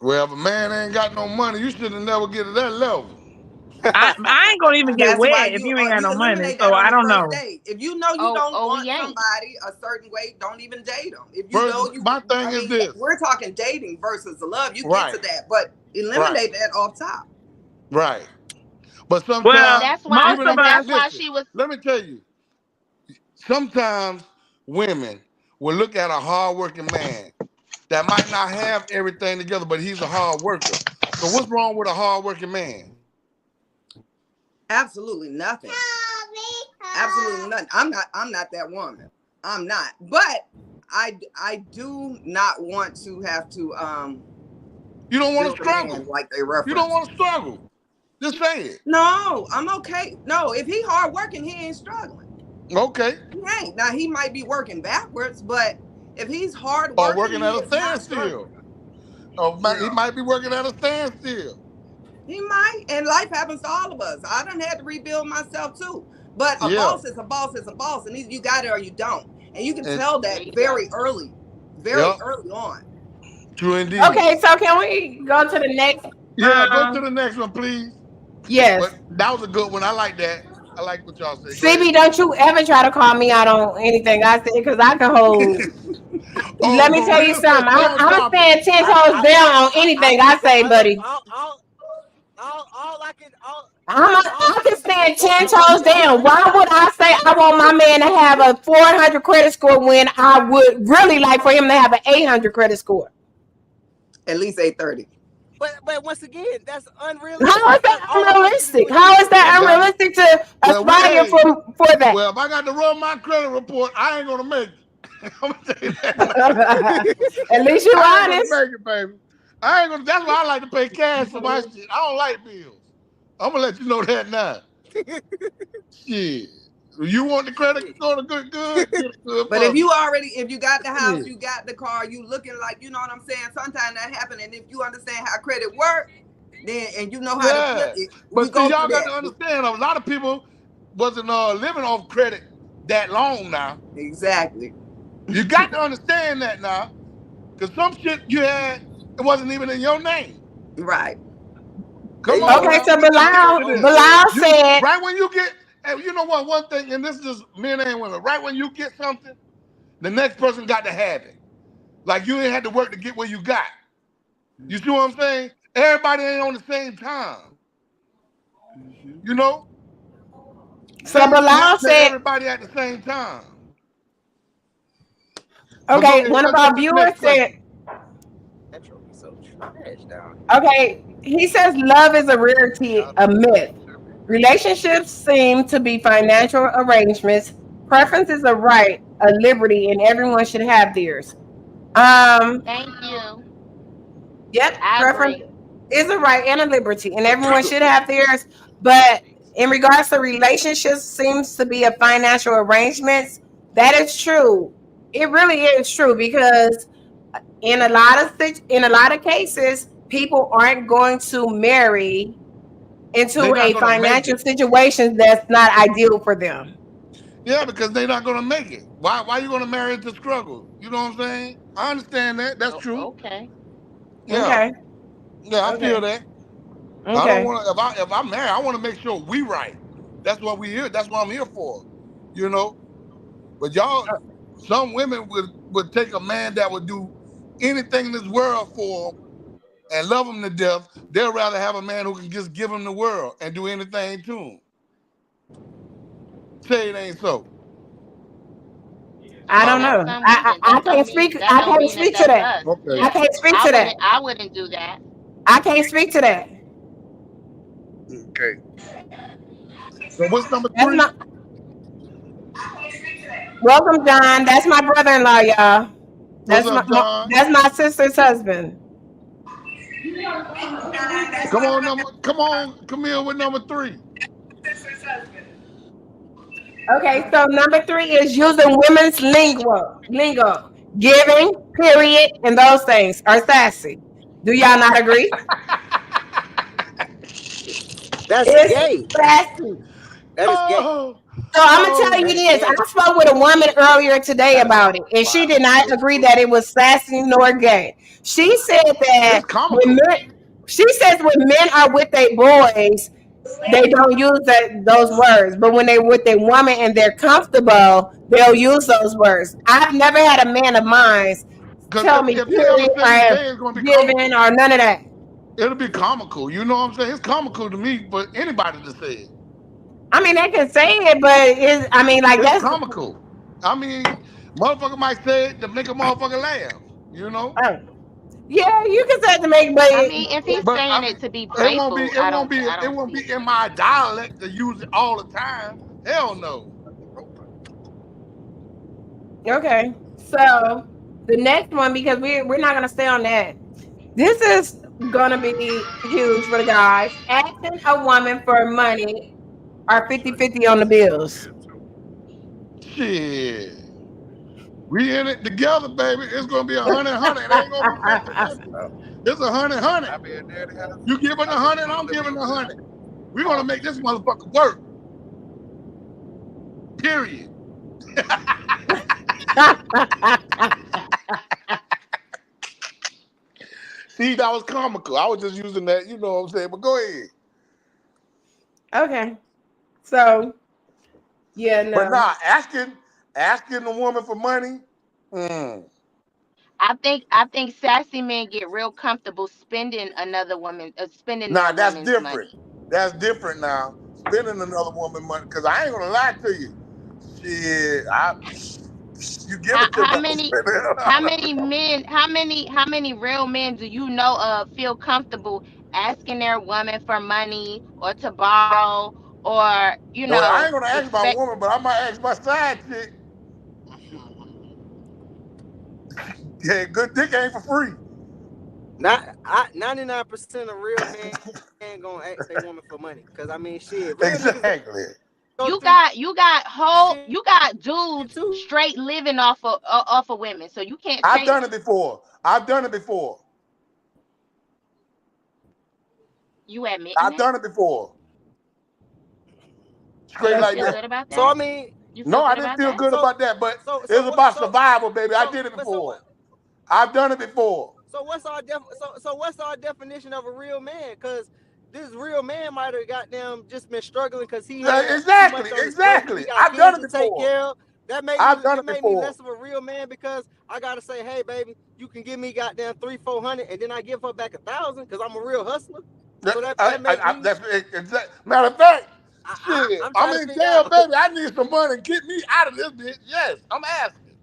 well, if a man ain't got no money, you should have never get to that level. I ain't gonna even get That's why wet if you ain't got you no money. eliminate So that on I the don't first know. date. If you know you Oh, don't we want ain't. somebody a certain way, don't even date them. If you First, know you, my thing I is mean, this. we're talking dating versus the love. You get Right, to that, but right, eliminate that off top. right. But But Well, sometimes, that's why. most even of a But man, us that's why listen, she was. let me tell you, sometimes women will look at a hardworking man that might not have everything together, but he's a hard worker. So what's wrong with a hardworking man? Absolutely nothing. Absolutely nothing. I'm not that woman. I'm not. But I do not want to have to You don't want build to a man struggle. like they You don't reference. want to struggle. Just say it. No, I'm okay. No, if he hard working, he ain't struggling. Okay. He ain't. Now he might be working backwards, but if he's hard Or working, working he at a is not standstill. struggling. Or he No. might be working at a standstill. He might, and life happens to all of us. I done had to rebuild myself too. But a Yeah. boss is a boss is a boss, and you got it or you don't. And you can And tell There that you go. very yeah, early on. true indeed. Okay, so can we go to the next? Yeah, go to Um, the next one, please. Yes. But that was a good one. I like that. I like what y'all say. Go ahead. CB, don't you ever try to call me out on anything I say because I can hold. Oh, Let me so tell you here's a something. I'm cold gonna topic. stand 10 toes down on anything I say, buddy. All I can I can stand go 10 toes down. Why would I say I want my man to have a 400 credit score when I would really like for him to have an 800 credit score? At least 830. But once again, that's How unrealistic. is that All I want you to do unrealistic? is How keep is it that real. Well, unrealistic to well, we aspire hey, for that? well, if I got to run my credit report, I ain't gonna make it. I'm gonna tell you that. At least you I ain't gonna honest. make it, baby. I ain't gonna. That's why I like to pay cash for my shit. I don't like bills. I'm gonna let you know that now. Shit. You want the credit score to good, get it good But for me. if you got the house, Shit. you got the car, you looking like, you know what I'm saying? Sometimes that happen. And if you understand how credit work, then and you know how to flip Yeah. it, we But see, go through y'all got that. to understand, a lot of people wasn't living off credit that long now. Exactly. You got to understand that now. Because some shit you had, it wasn't even in your name. Right. There Come you on go. Okay, now. so Look Bilal, at this. Bilal You said, right when you get, and you know what? One thing, and this is men and women. Right when you get something, the next person got to have it. Like you ain't had to work to get where you got. You see what I'm saying? Everybody ain't on the same time. You know, so things don't Bilal happen to said, everybody at the same time. But go okay, ahead. one of Let's go our to the viewers next said, question. Metro be so trash down okay, he says love is a rarity, a myth. Relationships seem to be financial arrangements. Preference is a right, a liberty, and everyone should have theirs. Um, Thank you. yep, I preference agree. is a right and a liberty, and everyone should have theirs. But in regards to relationships, seems to be a financial arrangements. That is true. It really is true because in a lot of cases, people aren't going to marry They're into not a gonna make financial it. situation that's not ideal for them. Yeah, because they're not gonna make it. Why you gonna marry into struggle? You know what I'm saying? I understand that. That's Oh, true. okay. Yeah. Okay. Yeah, I feel Okay. that. I don't Okay. want to. If I'm married, I want to make sure we right. That's what we here. That's what I'm here for. You know. But y'all, some women would take a man that would do anything in this world for them and love him to death. They'll rather have a man who can just give him the world and do anything to him. Say it ain't so. I Well, don't that's know. some women. I can't speak. That I don't can't mean that speak to that's that. us. Okay. I can't speak to that. I wouldn't do that. I can't speak to that. Okay. So what's number That's three? my welcome, John. That's my brother-in-law, y'all. What's up, John? That's my sister's husband. Come on, Camille with number three. Okay, so number three is using women's lingo, giving, period, and those things are sassy. Do y'all not agree? That's It's gay. sassy. That is gay. Oh, So I'm gonna tell oh, you That is this. I gay. spoke with a woman earlier today about it, and she did wow. not agree that it was sassy nor gay. She said that It's comical. she says when men are with their boys, they don't use those words, but when they with a woman and they're comfortable, they'll use those words. I've never had a man of mine Because tell me if they on the period same or page, it's gonna be giving comical. or none of that. It'll be comical. You know what I'm saying? It's comical to me, but anybody to say it. I mean, they can say it, but I mean, like It's that's comical. I mean, motherfucker might say it to make a motherfucker laugh. You know? uh, yeah, you can say it to make, but I mean, if he's But I saying mean, it to be it won't be. playful, It won't be. I It don't won't see be it. in my dialect to use it all the time. Hell no. okay. So the next one, because we're not gonna stay on that. This is gonna be huge for the guys. Asking a woman for money or 50-50 on the bills. Shit. We in it together, baby. It's gonna be 100. It ain't gonna be 50-50. It's 100. You giving 100, I'm giving 100. We're gonna make this motherfucker work. Period. See, that was comical. I was just using that, you know what I'm saying? But go ahead. Okay. So yeah, But no. nah, asking a woman for money. Mm. I think sassy men get real comfortable spending Nah, their that's woman's different. money. That's different now. Spending another woman money, because I ain't gonna lie to you. Shit, you give How it to me. how I'm many spending it how all. many men how many real men do you know of feel comfortable asking their woman for money or to borrow or Well, I ain't gonna ask my expect woman, but I might ask my side chick. Yeah, good dick ain't for free. Not 99% of real men gonna ask their woman for money. Cause I mean, shit, real niggas Exactly. go through you got shit too. dudes straight living off of women, so you can't I've say done that. it before. I've done it before. You admitting I've that? done it before. Straight You That's like feel right. that. good about So I that? mean, You feel No, I good didn't about feel that? good about that, but so it's what? about survival, baby. I So did it but so before. what? I've done it before. So what's our definition of a real man? Cause this real man might have goddamn just been struggling because he had too Exactly, much on his plate. He exactly. got I've done kids it to take before. care of. I've done It it made me before. less of a real man because I gotta say, hey baby, you can give me goddamn 300-400, and then I give her back 1,000 because I'm a real hustler. So that make me. That's matter of fact. Shit, I'm I'm trying to in figure jail, out. baby. I need some money. Get me out of this bitch. Yes, I'm asking.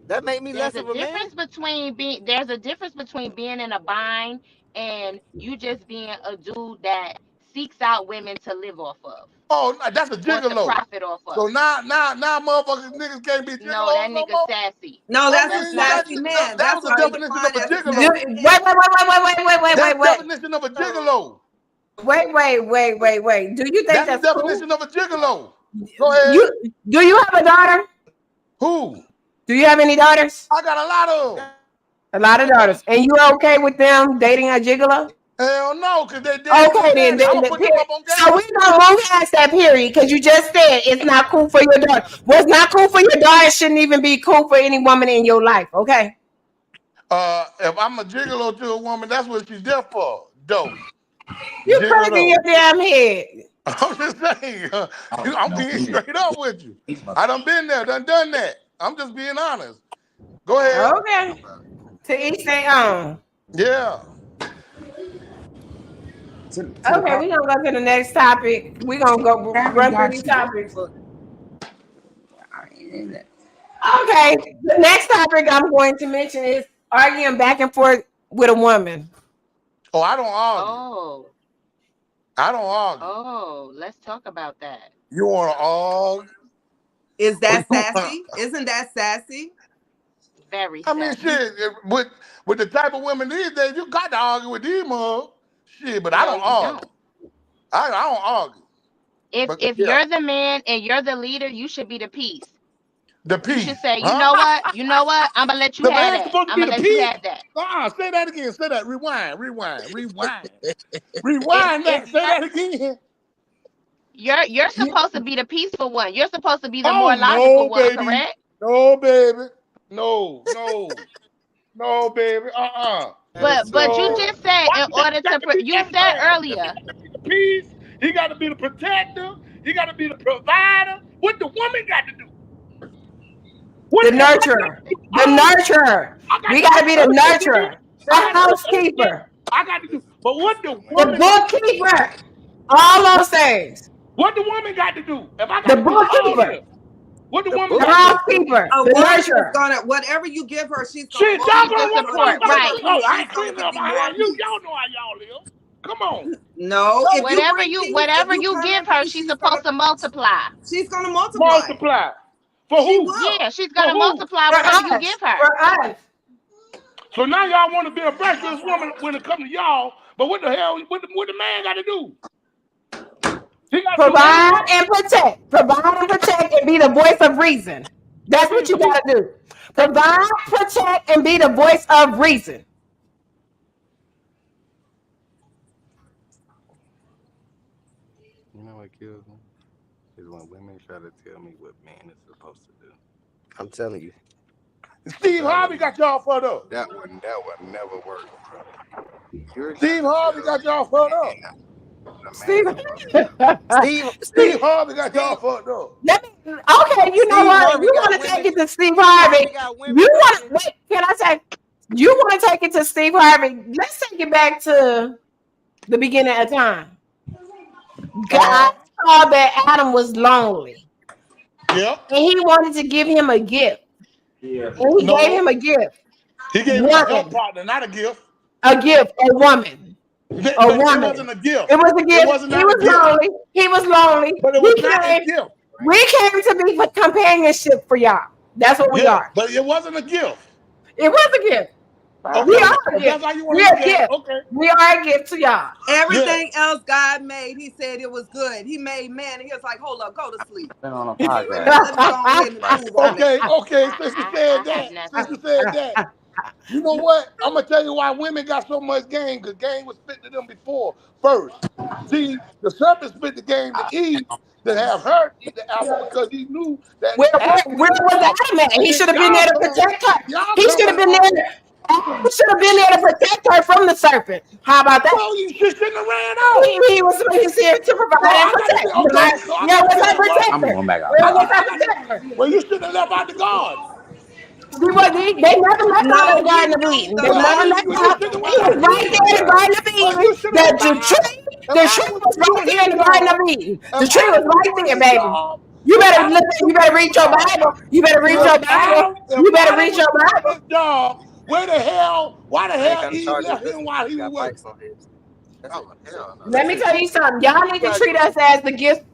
That made me There's less a of a man. difference between being in a bind and you just being a dude that seeks out women to live off of Oh, that's a or to gigolo. profit off So of. now, motherfuckers, niggas can't be No, that gigolos no nigga more. sassy. No, I that's a That's mean, sassy sassy. man. that That's was the how you definition of define a as a Wait, gigolo. sassy wait, man. wait, wait, That's wait, the wait. definition of a gigolo. Wait. Do you think That's the that's cool? definition of a gigolo. Go ahead. Do you have a daughter? Who? Do you have any daughters? I got a lot of them. A lot of daughters. And you okay with them dating a gigolo? Hell no, because they daddy, they Okay, then, daddy. I'm going to then put them period. up on So game. we gonna move past that period because you just said it's not cool for your daughter. What's not cool for your daughter shouldn't even be cool for any woman in your life. Okay. If I'm a gigolo to a woman, that's what she's there for. Dope. You crazy in Gigolo. your damn head. I'm just saying. I'm being straight up with you. I done been there, done that. I'm just being honest. Go ahead. Okay. To each their own. Yeah. Okay, we're gonna go to the next topic. We're gonna go run through these topics. Okay, the next topic I'm going to mention is arguing back and forth with a woman. Oh, I don't argue. Oh, I don't argue. let's talk about that. You want to argue? Is Or that you wanna, sassy? Isn't that sassy? Very I mean, sassy. shit. With the type of women these days, you got to argue with these mugs. Shit, but I No, don't you argue. don't. I don't argue. If But if yeah, you're the man and you're the leader, you should be the peace. the You should peace, say, you huh? know what? You know what? I'm gonna let you The have man's that. supposed to I'm be gonna the let you peace. have that. Say that again. Say that. Rewind. If Rewind if that. Say you're that again. you're supposed to be the peaceful one. You're supposed to be the more Oh logical no, one, baby. correct? No, baby. No, baby. That is But so you No. true. just said Why in you order got to to be you said everything? The earlier, man got to be the peace. He got to be the protector. He got to be the provider. What the woman got to do? What The if I got to nurturer. do The all that? nurturer. I got We to do gotta be the everything. nurturer. I The got to do everything. housekeeper. I got to do. But what the The woman got to do? bookkeeper. All those things. What the woman got to do? If I got The to do all bookkeeper. this, what the The woman The got to do? bookkeeper. housekeeper. A The woman is nurturer. gonna whatever you give her, she's gonna Shit, y'all she's multiply. the gonna want Whatever my you support, give fucking her right? oh, peace, I she's ain't gonna cleaning give up you more behind you. peace. Y'all know how y'all live. Come on. No, if you Whatever bring you peace, if whatever you you come give in her, peace, she's supposed to multiply. she's gonna multiply it. Multiply. For She who? will. Yeah, she's For gonna who? multiply For whatever you us. give her. For us. So now y'all want to be a virtuous woman when it comes to y'all, but what the hell, what the man got to do? He got to do Provide everything? and protect. Provide and protect and be the voice of reason. That's what you See, gotta do. Provide, protect, and be the voice of reason. You know what kills me? Is when women try to tell me what man is supposed to do. I'm telling you, Steve that Harvey would got y'all fucked up. that would never work, bro. You're not Steve gonna Harvey tell got me y'all fucked up. Steve. Steve Harvey got y'all fucked up. Okay, you know Steve what? Harvey You got want to take women. it to Steve Steve Harvey? Harvey got women You want to fucking. wait? Can I say? You want to take it to Steve Harvey? Let's take it back to the beginning of time. God Uh-huh. saw that Adam was lonely, Yep. and He wanted to give him a gift, and He gave him No. a gift. He gave him a help Woman, partner, not a gift. a woman, a But it woman. wasn't a gift. It was a It gift. wasn't He not a was gift. lonely. He was lonely. But it was not a gift. We came to be for companionship for y'all. That's what we Yeah, are. but it wasn't a gift. It was a gift. We Okay. are a If that's gift. how you want We to are look a at it, gift. okay. We are a gift to y'all. Yeah. Everything else God made, he said it was good. He made man, and he was like, hold up, go to sleep. On a Let me go ahead and improve on that. Okay. Since you said I have that, since nothing. you said that, you know what? I'm gonna tell you why women got so much game, because game was spit to them before first. See, the serpent spit the game to Eve to have her eat the apple because he knew that Adam Where would eat was the apple. Adam at? And He then should have been there to protect her. y'all He should have coming been on. there. Adam should have been there to protect her from the serpent. How about that? Well, you shouldn't have ran out. He's here to So provide and I gotta protect. be okay. So I Yeah, gotta was be her like, well, I'm protector? going back Where was I her got to. protector? Well, you shouldn't have left out the garden. They never left out of No, the Garden of Eden. They Well, never the left you out. should have He went was back right in. there in the Garden of Well, Eden. you should have went back. If The Adam tree was was right doing there his in the Garden of job, Eden. if The tree was Adam was right doing there, his baby. job, if Adam was You doing better his read your job, Bible. You better read your Bible. if You better Adam read was your doing Bible. his job, why the I ain't hell got a Eve charger. left him while he was Got working? pipes on his. That's it. Oh hell no, Let that's me it. tell you something. Y'all need to treat us as the gift,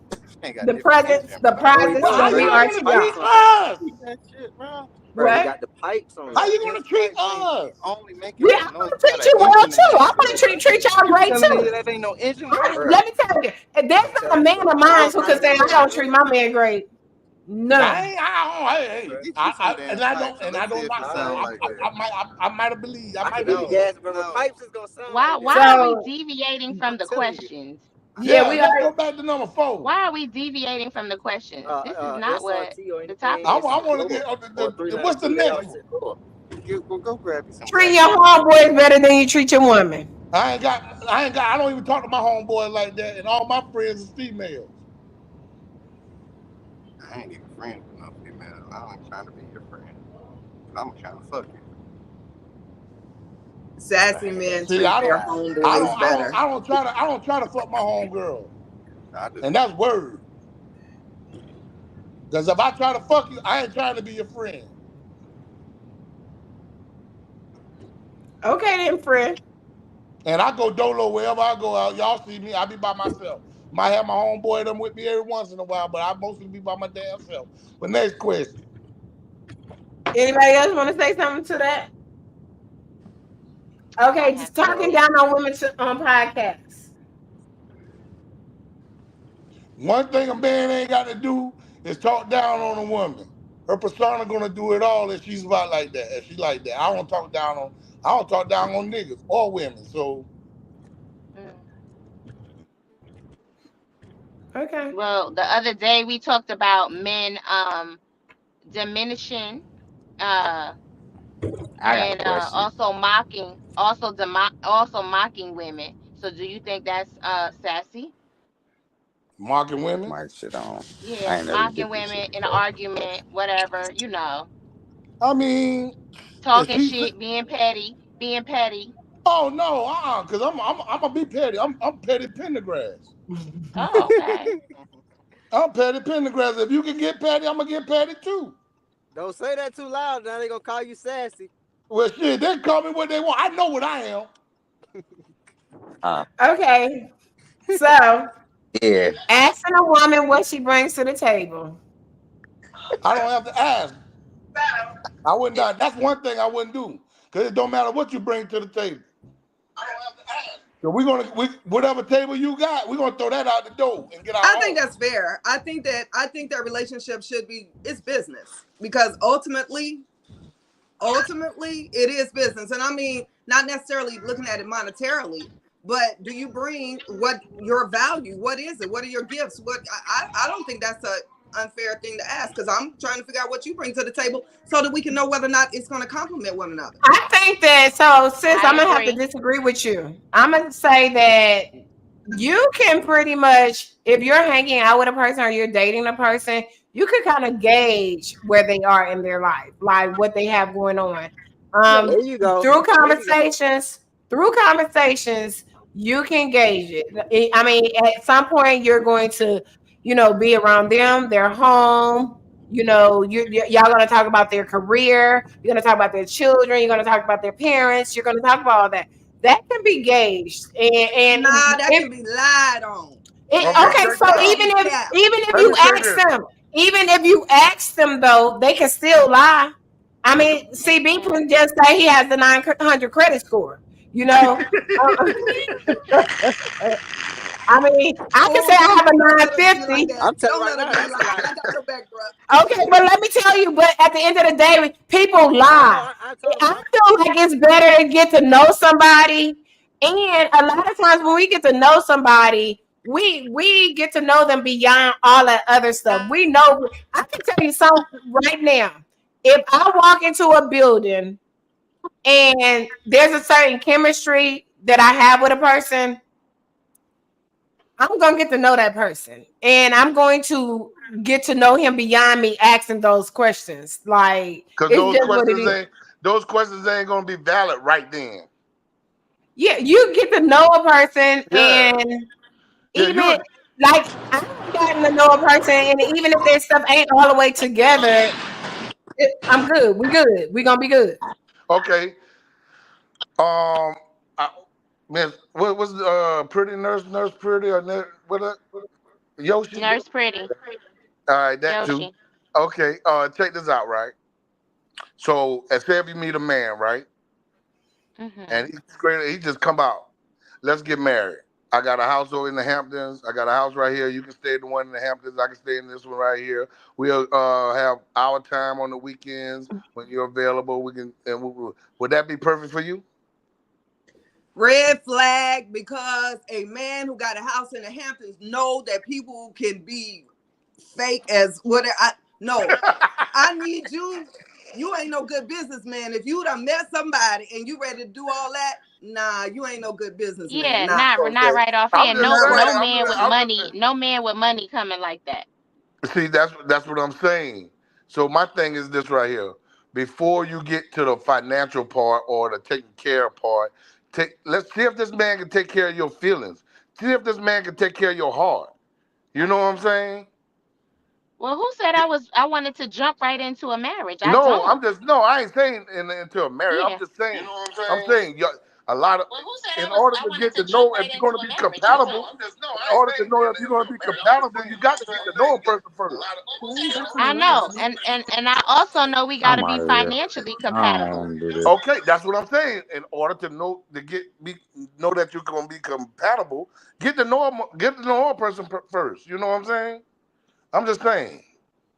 Ain't got the different presents, engine, the bro. No, he prizes don't, How that bro. we He you got are the to gonna treat pipes y'all. on his. us? That shit, bro. Bro, he What? got the pipes on How his. you gonna His treat pipes us? only make it Yeah, I'm noise. gonna If you got treat an you well engine in too. that I'm shit, gonna bro. treat y'all You great telling me too. that ain't no engine, bro? Bro, Let me tell you, there's I'm not a telling you, man bro. of The mine who pipes can on say his I shit don't treat good. my man great. None. Bro, get you some damn pipes and And I let's see don't if knock it that. sound like that. I might have believed. I I might can do the No, believe. gas, but with no. pipes, it's gonna sound Why like why that. are we So deviating from I'm the telling you. questions? yeah, Yeah, we let's are. go back to number 4. Why are we deviating from the questions? This is not what SRT or the anything, topic I is. it's want to lower. get Or what's the 392, they next always one? say lower. Go grab you some Treat your gasoline. homeboys better than you treat your woman. I don't even talk to my homeboy like that, and all my friends is females. I ain't even friends with no female. I ain't trying to be your friend. I'm trying to fuck you. sassy men See, treat their homeboys better. I don't try to fuck my homegirl, I just and that's word. Because if I try to fuck you, I ain't trying to be your friend. Okay then, friend. And I go dolo wherever I go out. Y'all see me, I be by myself. Might have my homeboy them with me every once in a while, but I mostly be by my damn self. But next question. Anybody else want to say something to that? I Okay, have just talking No. down on women on podcasts. One thing a man ain't got to do is talk down on a woman. Her persona gonna do it all if she's about like that. If she like that, I don't talk down on niggas or women. So mm. Okay. Well, the other day we talked about men diminishing uh I got a and question. also mocking women. So do you think that's sassy? mocking women. My shit on. I Yeah, ain't never mocking did this women shit in an before. argument, whatever, I mean, if talking she's shit, being petty. oh no, because I'm gonna be petty. I'm petty Pendergrass. Oh, okay. I'm petty Pendergrass. If you can get petty, I'm gonna get petty too. Don't say that too loud. Now they gonna call you sassy. Well, shit, they call me what they want. I know what I am. Okay. So Yeah. asking a woman what she brings to the table. I don't have to ask. I wouldn't. That's one thing I wouldn't do because it don't matter what you bring to the table. I don't have to ask. So whatever table you got, we're gonna throw that out the door and get our I own. think that's fair. I think that relationship should be it's business because ultimately it is business. And I mean, not necessarily looking at it monetarily, but do you bring what your value? What is it? What are your gifts? I don't think that's a unfair thing to ask because I'm trying to figure out what you bring to the table so that we can know whether or not it's going to complement one another. I think that so sis, I'm I gonna have to agree. disagree with you. I'm gonna say that you can pretty much, if you're hanging out with a person or you're dating a person, you can kind of gauge where they are in their life, like what they have going on. Yeah, Um, there you go. through There you go. conversations, through conversations, you can gauge it. I mean, at some point, you're going to, be around them, their home. Y'all going to talk about their career. You're going to talk about their children. You're going to talk about their parents. You're going to talk about all that. That can be gauged, and Nah, that can be lied on. Okay, okay, check so this That can out. be capped. Let me say this. even if you ask them though, they can still lie. I mean, CB Mm-mm. can just say he has a 900 credit score. You know, Uh, I mean, I can say Oh, I have a don't let her do you like 950. that. I'm telling you Don't right let her now, do you that's a like that. lie. I got your back, bro. Okay, but let me tell you, but at the end of the day, people No, no, lie. I told you. I feel like it's better to get to know somebody. And a lot of times when we get to know somebody, we get to know them beyond all that other stuff. We know I can tell you something right now. If I walk into a building and there's a certain chemistry that I have with a person, I'm gonna get to know that person, and I'm going to get to know him beyond me asking those questions. Like Because it's just what it is. those questions ain't gonna be valid right then. Yeah, you get to know a person, Yeah. and Yeah, even like I've gotten to know a person, and even if their stuff ain't all the way together, I'm good. We good. We gonna be good. okay. I, Miss, what was pretty nurse pretty or what Yoshi? Nurse Pretty. All right, that too. Yoshi. Okay, check this out, right? So, as say if you meet a man, right, and Mm-hmm. he's great, he just come out. Let's get married. I got a house over in the Hamptons. I got a house right here. You can stay in the one in the Hamptons. I can stay in this one right here. We'll have our time on the weekends when you're available. We can. Would that be perfect for you? Red flag, because a man who got a house in the Hamptons know that people can be fake as whatever. No, I need you. You ain't no good businessman. If you done met somebody and you ready to do all that, nah, you ain't no good businessman. Yeah, Nah, not Okay. right off I'm hand. just No, not saying. right no off man the with rip. money, no man with money coming like that. See, that's what I'm saying. So my thing is this right here. Before you get to the financial part or the taking care part, let's see if this man can take care of your feelings. See if this man can take care of your heart. You know what I'm saying? Well, who said I wanted to jump right into a marriage? I No, don't. I ain't saying into a marriage. I'm Yeah. just saying. I'm saying a lot of in order to get to know if you're going to be compatible. In order to know if you're going to be compatible, you got to get to know a person first. Ooh, that I sound right. know. And I also know we got to I'm be out of here. financially I don't compatible. want to do this. Okay, that's what I'm saying. In order to know that you're going to be compatible, get to know a person first. You know what I'm saying? I'm just saying.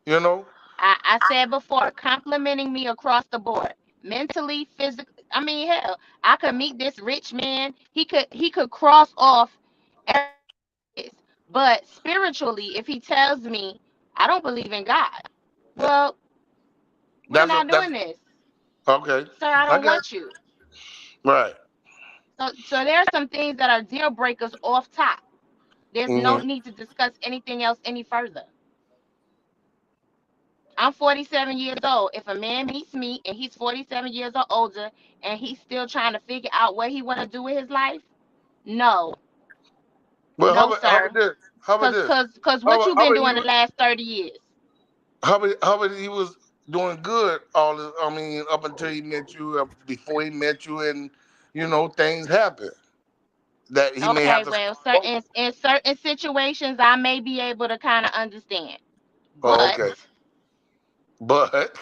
You know. I said before, complimenting me across the board, mentally, physically. I mean, hell, I could meet this rich man. He could cross off everything on my list. But spiritually, if he tells me I don't believe in God, well, we're not That's doing this, okay. sir. I I don't got want you. right. So there are some things that are deal breakers off top. There's no Hmm. need to discuss anything else any further. I'm 47 years old. If a man meets me and he's 47 years or older and he's still trying to figure out what he want to do with his life, no, Well, no, how sir. about this? How about this? Cause what you How been about he doing the was last 30 years? how about he was doing good I mean, up until he met you, before he met you, and things happen that he may have Okay, to well, start over. certain in certain situations I may be able to kind of understand, Oh, but okay, but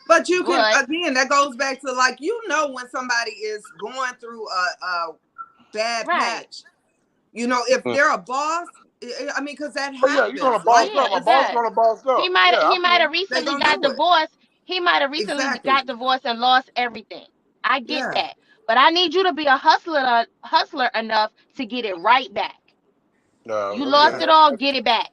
But you can, but again, that goes back to, like, when somebody is going through a bad right, patch. If they're a boss, I mean, because that oh yeah, you're gonna happens. boss Like, yeah, up. A it boss does. gonna boss He up. might Yeah, I he might feel. have they recently gonna got do it. divorced. He might have recently Exactly. got divorced and lost everything. I get Yeah. that, but I need you to be a hustler enough to get it right back. You lost Okay. Yeah. it all, get it back.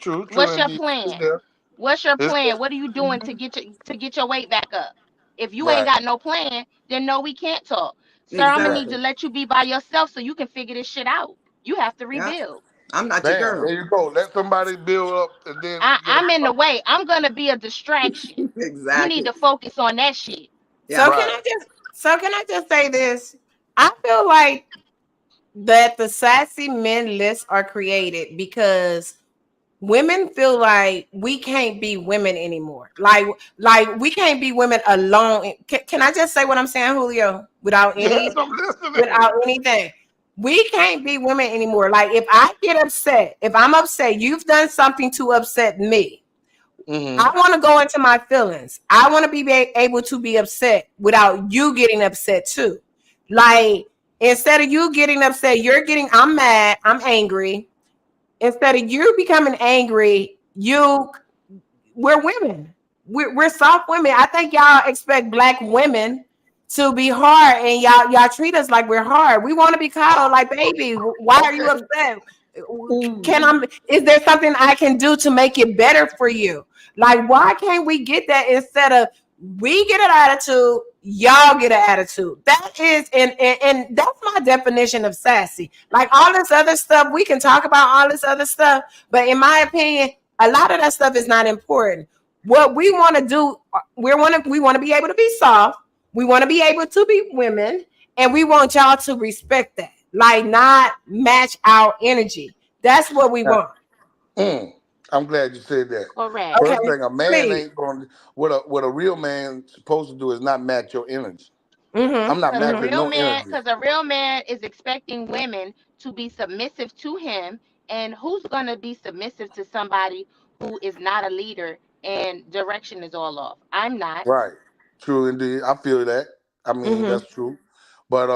True What's your indeed. It's plan? there. What's your It's plan? there. What are you doing to get your weight back up? If you ain't Right. got no plan, then no, we can't talk. Sir, I'm gonna need Exactly. to let you be by yourself so you can figure this shit out. You have to Yeah. rebuild. I'm not your Bam, girl. there you go. Let somebody build up and then get a I'm in the way. I'm gonna be a distraction. You need Exactly. to focus on that shit. Yeah. right. Can I just say this? I feel like that the sassy men lists are created because women feel like we can't be women anymore. Like we can't be women alone. Can I just say what I'm saying, Julio? Yes, I'm listening. Without anything. We can't be women anymore. Like if I get upset, if I'm upset, you've done something to upset me. I Hmm. want to go into my feelings. I want to be able to be upset without you getting upset too. Like instead of you getting upset, I'm mad, I'm angry. Instead of you becoming angry, we're women. We're soft women. I think y'all expect black women to be hard, and y'all treat us like we're hard. We want to be coddled like baby. Why are you Okay. upset? Ooh. Can I? Is there something I can do to make it better for you? Like, why can't we get that instead of we get an attitude, y'all get an attitude? That is, and that's my definition of sassy. Like all this other stuff, we can talk about all this other stuff, but in my opinion, a lot of that stuff is not important. What we want to do, we want to be able to be soft. We want to be able to be women, and we want y'all to respect that. Like not match our energy. That's what we want. Mm, I'm glad you said that. Correct. Okay, First thing, a man please. ain't going to, what a real man supposed to do is not match your energy. I'm Mm-hmm. not Because matching no energy. a real man is expecting women to be submissive to him, and who's gonna be submissive to somebody who is not a leader and direction is all off? I'm not. Right. True indeed. I feel that. I mean, Mm-hmm. that's true. But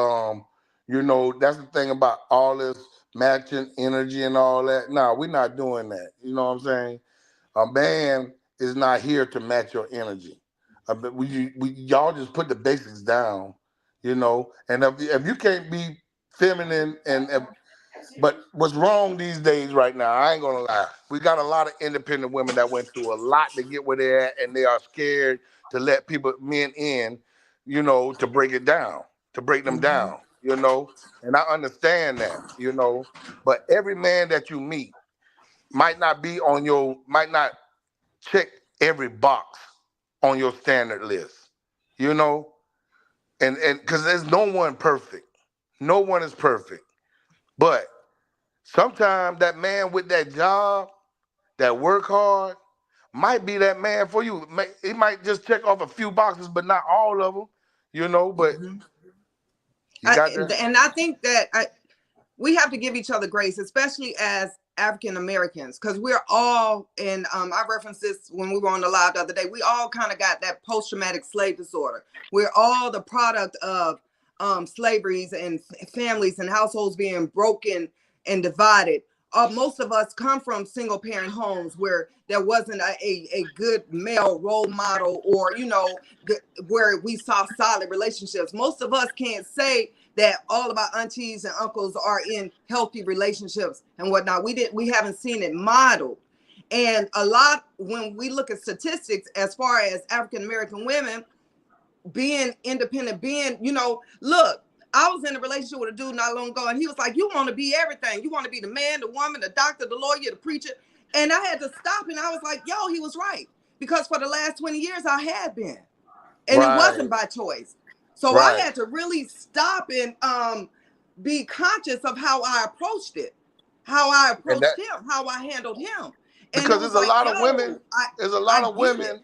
that's the thing about all this matching energy and all that. No, we're not doing that. You know what I'm saying? A man is not here to match your energy. But y'all just put the basics down, And if you can't be feminine but what's wrong these days right now, I ain't gonna lie. We got a lot of independent women that went through a lot to get where they're at, and they are scared to let men in, to break it down, to break them Mhm. down. And I understand that. But every man that you meet might not check every box on your standard list, you know? And because there's no one perfect. No one is perfect. But sometimes that man with that job, that work hard, might be that man for you. He might just check off a few boxes, but not all of them. But Mhm. you got to. And I think that we have to give each other grace, especially as African Americans, because we're all, and I referenced this when we were on the live the other day, we all kind of got that post-traumatic slave disorder. We're all the product of slaveries and families and households being broken and divided. Most of us come from single parent homes where there wasn't a good male role model, or where we saw solid relationships. Most of us can't say that all of our aunties and uncles are in healthy relationships and whatnot. We haven't seen it modeled. And a lot, when we look at statistics as far as African American women being independent, look, I was in a relationship with a dude not long ago, and he was like, you want to be everything. You want to be the man, the woman, the doctor, the lawyer, the preacher. And I had to stop, and I was like, yo, he was right. Because for the last 20 years, I had been. And it Right, wasn't by choice. So I right. had to really stop and be conscious of how I approached it, how I And approached that him, how I handled him. And it because was like, yo, I get it.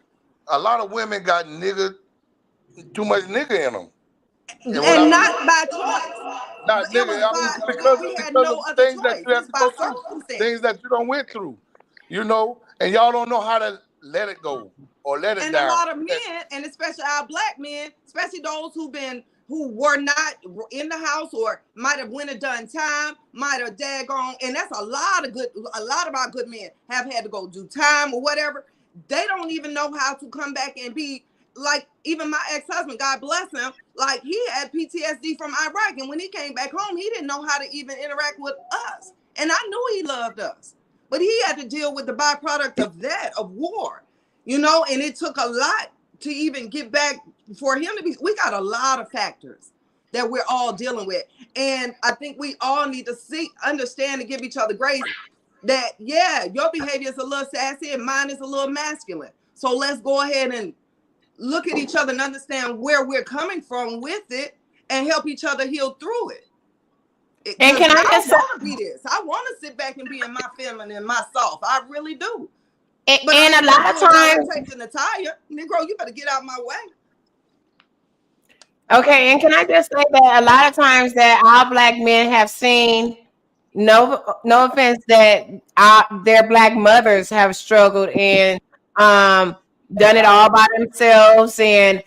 a lot of women got too much nigga in them. And what I And mean, not by choice. not It nigga. was I mean, by, we had because of no other things that choice. you have It's to by go through, things circumstance. that you don't went through. And y'all don't know how to let it go or let it And a down. lot of men, and especially our black men, especially those who were not in the house or might have went and done time, might have daggone, and that's a lot of our good men have had to go do time or whatever. They don't even know how to come back and be like, even my ex-husband, God bless him, like he had PTSD from Iraq, and when he came back home, he didn't know how to even interact with us. And I knew he loved us, but he had to deal with the byproduct of that, of war. And it took a lot to even get back for him to be. We got a lot of factors that we're all dealing with. And I think we all need to understand and give each other grace that, yeah, your behavior is a little sassy and mine is a little masculine. So let's go ahead and look at each other and understand where we're coming from with it and help each other heal through it. And Because can I I just want to be this. I want to sit back and be in my feminine and my soft. I really do. But I and ain't a gonna lot of do it while I'm times, changing the tire. Negro, you better get out my way. okay, and can I just say that a lot of times that our black men have seen, no offense, that their black mothers have struggled and um done it all by themselves, and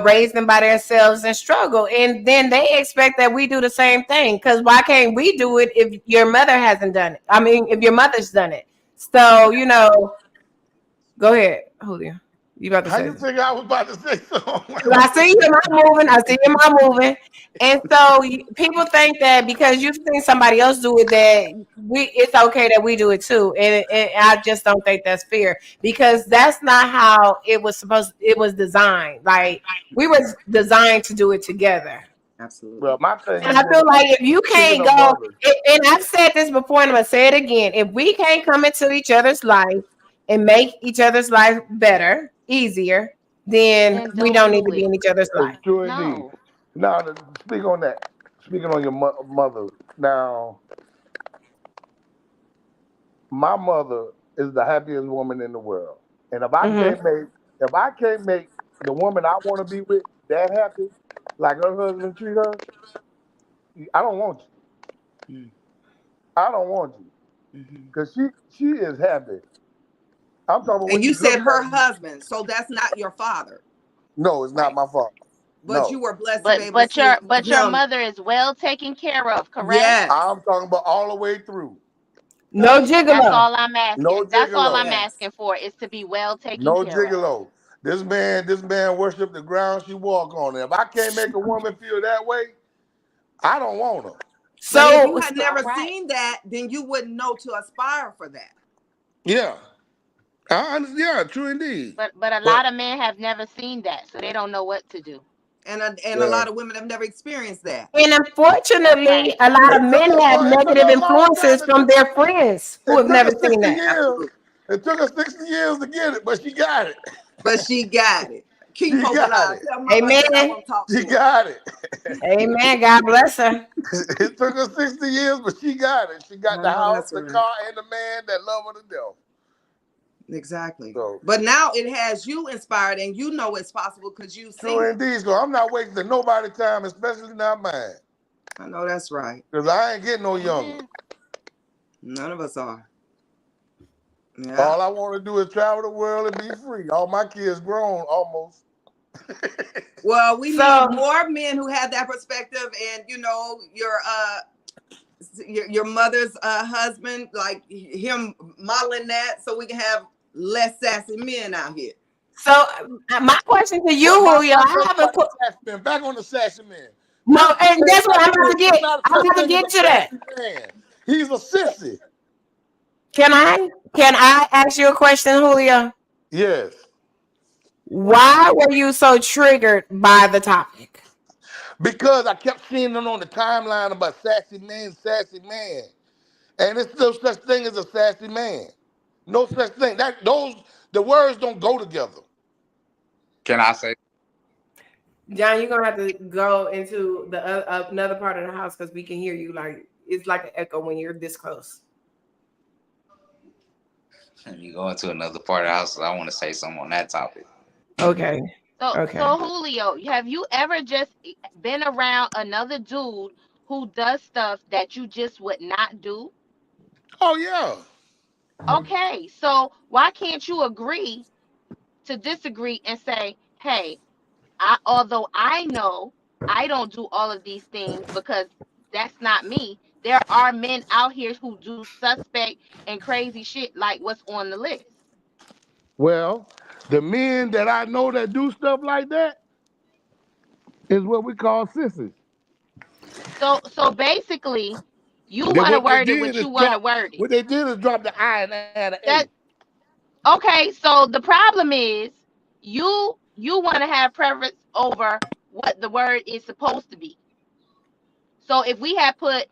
raised them by themselves and struggle, and then they expect that we do the same thing, because why can't we do it if your mother hasn't done it? I mean, if your mother's done it. So go ahead, Julio, you about to How say you something? think I was about to say something? 'Cause I see your mouth moving. I see your mouth moving. And so people think that because you've seen somebody else do it, that it's okay that we do it too. And I just don't think that's fair, because that's not how it was designed. Like, we was designed to do it together. Absolutely. Well, my thing And is I this. feel like if you Speaking can't of go, mothers, and I've said this before and I'm gonna say it again, if we can't come into each other's life and make each other's life better, easier, then Then we don't don't need to do be it. in each other's life. it's true indeed. No. Now, to speak on that. Speaking on your mother. Now, my mother is the happiest woman in the world, and Hmm. if I can't make the woman I want to be with that happy, like her husband treat her, I don't want you. I don't want you because she is happy. I'm talking about when And you you look said at her her. husband, so that's not your father. No, it's not Right. my fault. But you No, were blessed to be But able to but see your but your him. mother is well taken care of, correct? Yes. I'm talking about all the way through. No That's gigolo. all I'm No asking. That's all I'm gigolo. Yes. asking for, is to be well taken No care of. gigolo. This man worship the ground she walk on. If I can't make a woman feel that way, I don't want her. But if So you had All never right. seen that, then you wouldn't know to aspire for that. Yeah, yeah, true indeed. But a But lot of men have never seen that, so they don't know what to do. And a Well, lot of women have never experienced that. and That's unfortunately, right. a lot of men have it took negative her a long time. influences from their friends who It have took never her seen 60 that. years. Absolutely. It took her 60 years to get it, but she got it. But she got it. Keep She holding got on. it. Tell mama I said I Amen. want to talk She to her. got it. Amen. God bless her. It took her 60 years, but she got it. She got I the know house, that's the right. car, and the man that love her to death. Exactly. So But now it has you inspired and you know it's possible because you've seen true it. indeed. So I'm not wasting nobody's time, especially not mine. I know that's right. Because I ain't getting no younger. Amen. None of us are. Yeah. All I want to do is travel the world and be free. All my kids grown almost. Well, we need So more men who have that perspective, and your mother's husband, like him modeling that, so we can have less sassy men out here. so my question to you, But Julio, my I question have about the sassy man, back on the sassy man. no, and that's what I'm Sassy about man, to there's get. not a I'm such about to thing as get a to that. sassy man. He's a sissy. Can I ask you a question, Julio? Yes. Why were you so triggered by the topic? Because I kept seeing them on the timeline about sassy man, sassy man. And it's no such thing as a sassy man. No such thing. The words don't go together. Can I say? John, you're gonna have to go into the another part of the house because we can hear you. Like, it's like an echo when you're this close. You go into another part of the house. I want to say something on that topic. Okay. So Okay. Julio, have you ever just been around another dude who does stuff that you just would not do? Oh yeah. Okay, so why can't you agree to disagree and say, hey, although I know I don't do all of these things because that's not me, there are men out here who do suspect and crazy shit like what's on the list. Well, the men that I know that do stuff like that is what we call sissies. So basically, you That want to what they word it did what is you want to drop word it. what they did is drop the I and add an A. That okay, so the problem is you want to have preference over what the word is supposed to be. So if we had put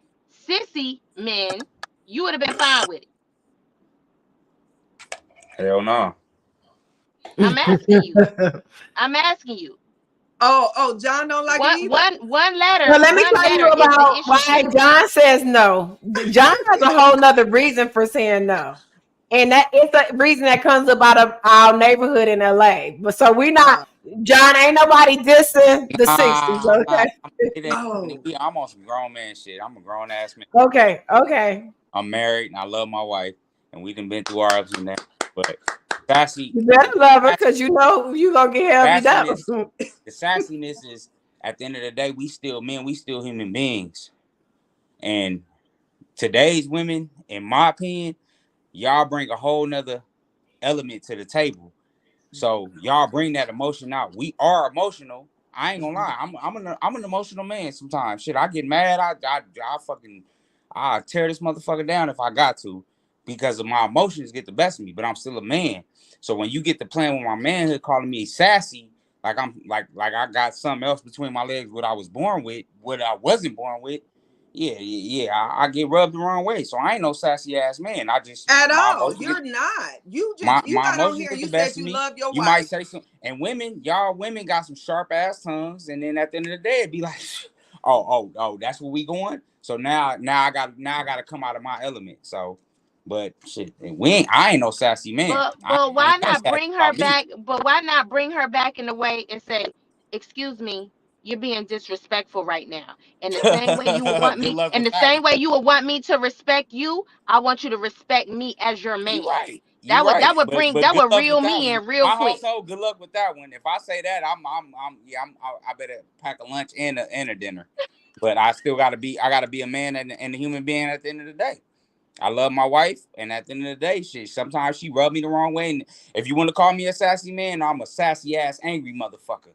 sissy men, you would have been fine with it. Hell no. I'm asking you. I'm asking you. Oh, John don't like it One either. one one Well, letter, let me one tell you letter is the about issue why here. John says no. John has a whole nother reason for saying no. And that it's a reason that comes up out of our neighborhood in LA. But so we not Uh, John, ain't nobody dissing the 60s, Nah, okay? it ain't. oh, I'm on some grown man shit. I'm a grown ass man. Okay, okay. I'm married and I love my wife, and we done been through our ups and downs. But sassy, You better love her sass- because you know you gonna get held you down. sassiness, the sassiness is at the end of the day, we still men, we still human beings. And today's women, in my opinion, y'all bring a whole nother element to the table. So y'all bring that emotion out. We are emotional. I ain't gonna lie. I'm an emotional man sometimes. Shit, I get mad. I fucking I tear this motherfucker down if I got to, because of my emotions get the best of me. But I'm still a man. So when you get to playing with my manhood, calling me sassy, like I'm like I got something else between my legs, what I was born with, what I wasn't born with. Yeah. I get rubbed the wrong way. So I ain't no sassy ass man. I just at my all. emotions get You're not. You my got on emotions here and get the you said best of you me. love your You might wife. say something, and y'all women got some sharp ass tongues, and then at the end of the day, it'd be like, oh, that's where we going. So now I got to come out of my element. So, but shit, I ain't no sassy man. I But ain't why nothing not sassy bring her about me. back? But why not bring her back in the way and say, "Excuse me, you're being disrespectful right now." In the same way you would want Good me, luck in with the that same one. way you would want me to respect you, I want you to respect me as your You man. right. You right. But That good would luck reel with that me one. in real My quick. household, good luck with that one. If I say that, I better pack a lunch and a dinner. But I gotta be a man and a human being at the end of the day. I love my wife, and at the end of the day, shit, sometimes she rubbed me the wrong way. And if you want to call me a sassy man, I'm a sassy ass angry motherfucker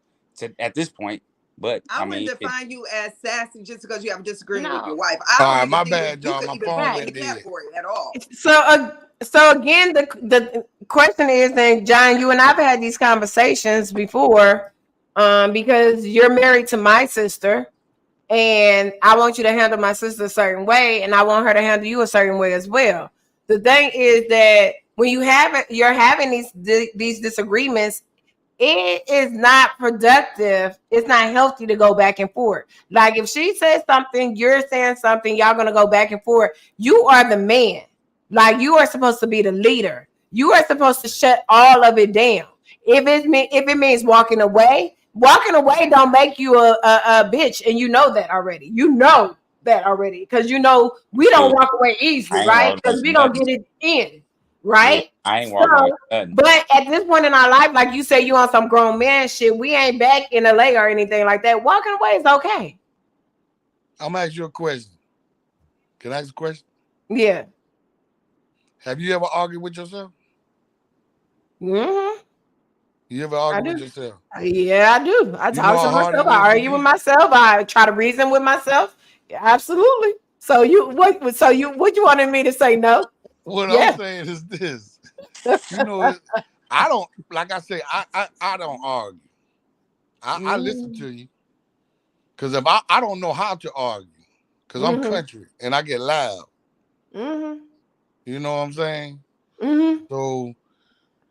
at this point. But I I wouldn't mean, define you as sassy just because you have a disagreement with your No. wife. I All don't right, even my think that bad, you y'all. could My even phone fit in Right. the went dead. category at all. So again, the question is, then John, you and I've had these conversations before, because you're married to my sister, and I want you to handle my sister a certain way, and I want her to handle you a certain way as well. The thing is that when you're having these disagreements, it is not productive. It's not healthy to go back and forth. Like if she says something, you're saying something, y'all gonna go back and forth. You are the man. Like you are supposed to be the leader. You are supposed to shut all of it down. If it means walking away don't make you a bitch, and you know that already. You know that already because you know we don't shoot, walk away easily, I ain't right? walking away Because we from gonna nothing. get it in, Yeah, right? I ain't walking away So from nothing. but at this point in our life, like you say, you on some grown man shit. We ain't back in LA or anything like that. Walking away is okay. I'm gonna ask you a question. Can I ask a question? Yeah. Have you ever argued with yourself? Hmm. You ever I argue with do. yourself? Yeah, I do. I You know talk to how hard myself. it is I for argue with people. myself. I try to reason with myself. Yeah, absolutely. So you what? So what you wanted me to say? No. What I'm Yeah. saying is this. You know, I don't like I say, I don't argue. I listen Mm-hmm. to you. Cause if I don't know how to argue, cause I'm Mm-hmm. country and I get loud. Mm-hmm. You know what I'm saying? Mm-hmm. So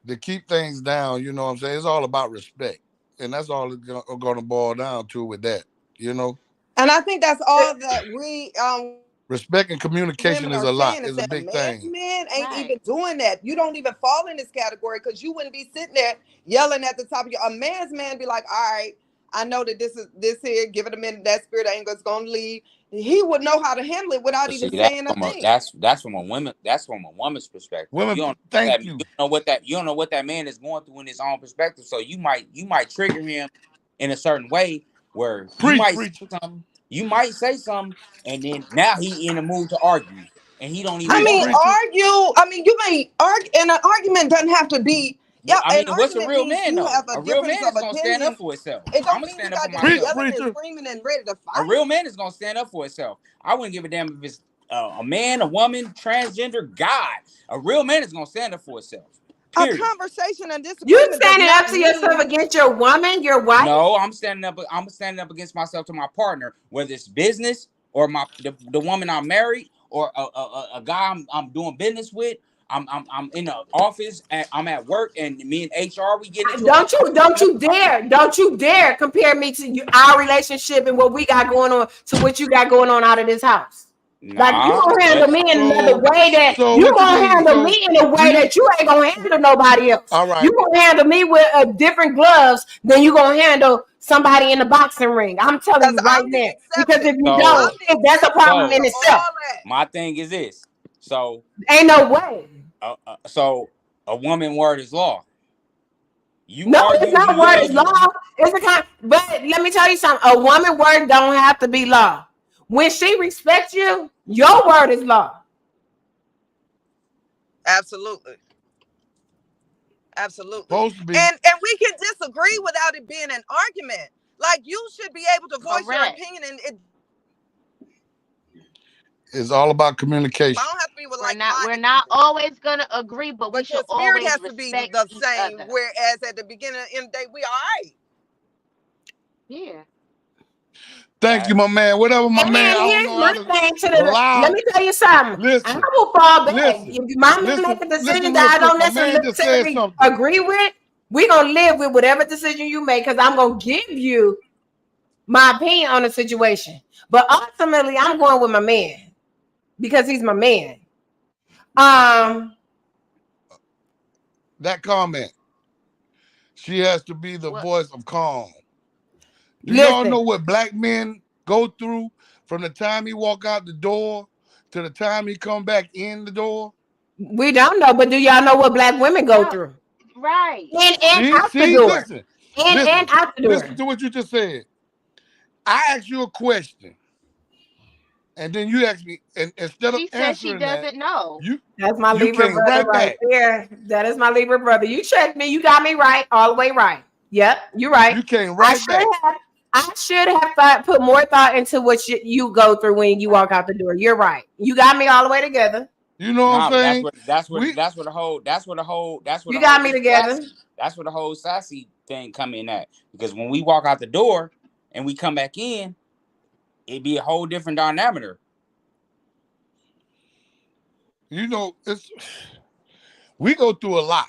to keep things down, you know what I'm saying? It's all about respect. And that's all it's gonna boil down to with that, you know? And I think that's all that we women are Respect and saying is that communication is a lot, is a big thing. men ain't even Right. doing that. You don't even fall in this category because you wouldn't be sitting there yelling at the top of your a man's man be like, all right, I know that this here, give it a minute, that spirit of anger is gonna leave. He would know how to handle it without But see, even saying a thing. that's from a woman's perspective. Women, thank you. You don't know what that man is going through in his own perspective. So you might trigger him in a certain way where Preach, preacher. you might say something, and then now he in the mood to argue, and he don't even I Preach, want mean, to. preacher. argue. I mean, you may argue, and an argument doesn't have to be. Yeah, I mean, an what's a argument real means man you though? have a A real difference man of is gonna stand up opinion. for himself. It I'm don't gonna mean you stand up for got to be Preach, myself. yelling and preacher. screaming and ready to A fight. real man is gonna stand up for himself. I wouldn't give a damn if it's a man, a woman, transgender, God. A real man is gonna stand up for himself. A Period. conversation and You disagreement does standing up not to yourself mean against your woman, your wife? No, I'm standing up. I'm standing up against myself to my partner, whether it's business or the woman I'm married, or a guy I'm doing business with. I'm in the office. I'm at work, and me and HR we get into it. Don't you dare compare me to our relationship and what we got going on to what you got going on out of this house. Like you Nah, gonna handle but me in another way that So you what you gonna mean? handle So me in a do way you? that you ain't gonna handle nobody else. All right. You gonna handle me with different gloves than you gonna handle somebody in the boxing ring. I'm telling Because you right I'm the now. Because if exception. you so don't, I'm the that's a exception problem so in to itself. all that. my thing is this. So Ain't no way. so a woman word is law. You No, it's argue, not you word yell, is law. It's a kind. But let me tell you something. A woman word don't have to be law. When she respects you, your word is law. Absolutely. Absolutely. Supposed to be. And we can disagree without it being an argument. Like you should be able to voice your Correct. opinion, and it It's all about I communication. don't have to be with We're like-minded not people. always gonna agree, but we But should your spirit always has to be respect the each same. other. Whereas at the beginning of the end of the day, we all right. Yeah. Thank you, that my man. Whatever, my man. And I don't here's know how my to thing to the. Let allow. me tell you something. I Listen, will fall back. listen, If my man make listen, a decision listen real that I quick. don't My man just said necessarily something. agree with, we're gonna live with whatever decision you make because I'm gonna give you my opinion on the situation. But ultimately, I'm going with my man because he's my man. Um, That comment. She has to be the What? voice of calm. Do y'all listen, know what black men go through from the time he walk out the door to the time he come back in the door? we don't know, but do y'all know what black women go No. through? Right. In and See, out the see, door. listen, In and listen, out the listen door. to what you just said. I asked you a question, and then you asked me, and instead of She says she answering that, doesn't know. you That's my you Libra came brother right right back. there. That is my Libra brother. You checked me. You got me right, all the way right. Yep, you're right. You came I right should back. have. I should have put more thought into what you go through when you walk out the door. You're right. You got me all the way together. You know what I'm nah, but saying? We that's what You the got whole me together. sassy thing come in at, because when we walk out the door and we come back in, it'd be a whole different dynamic. you know it's we go through a lot.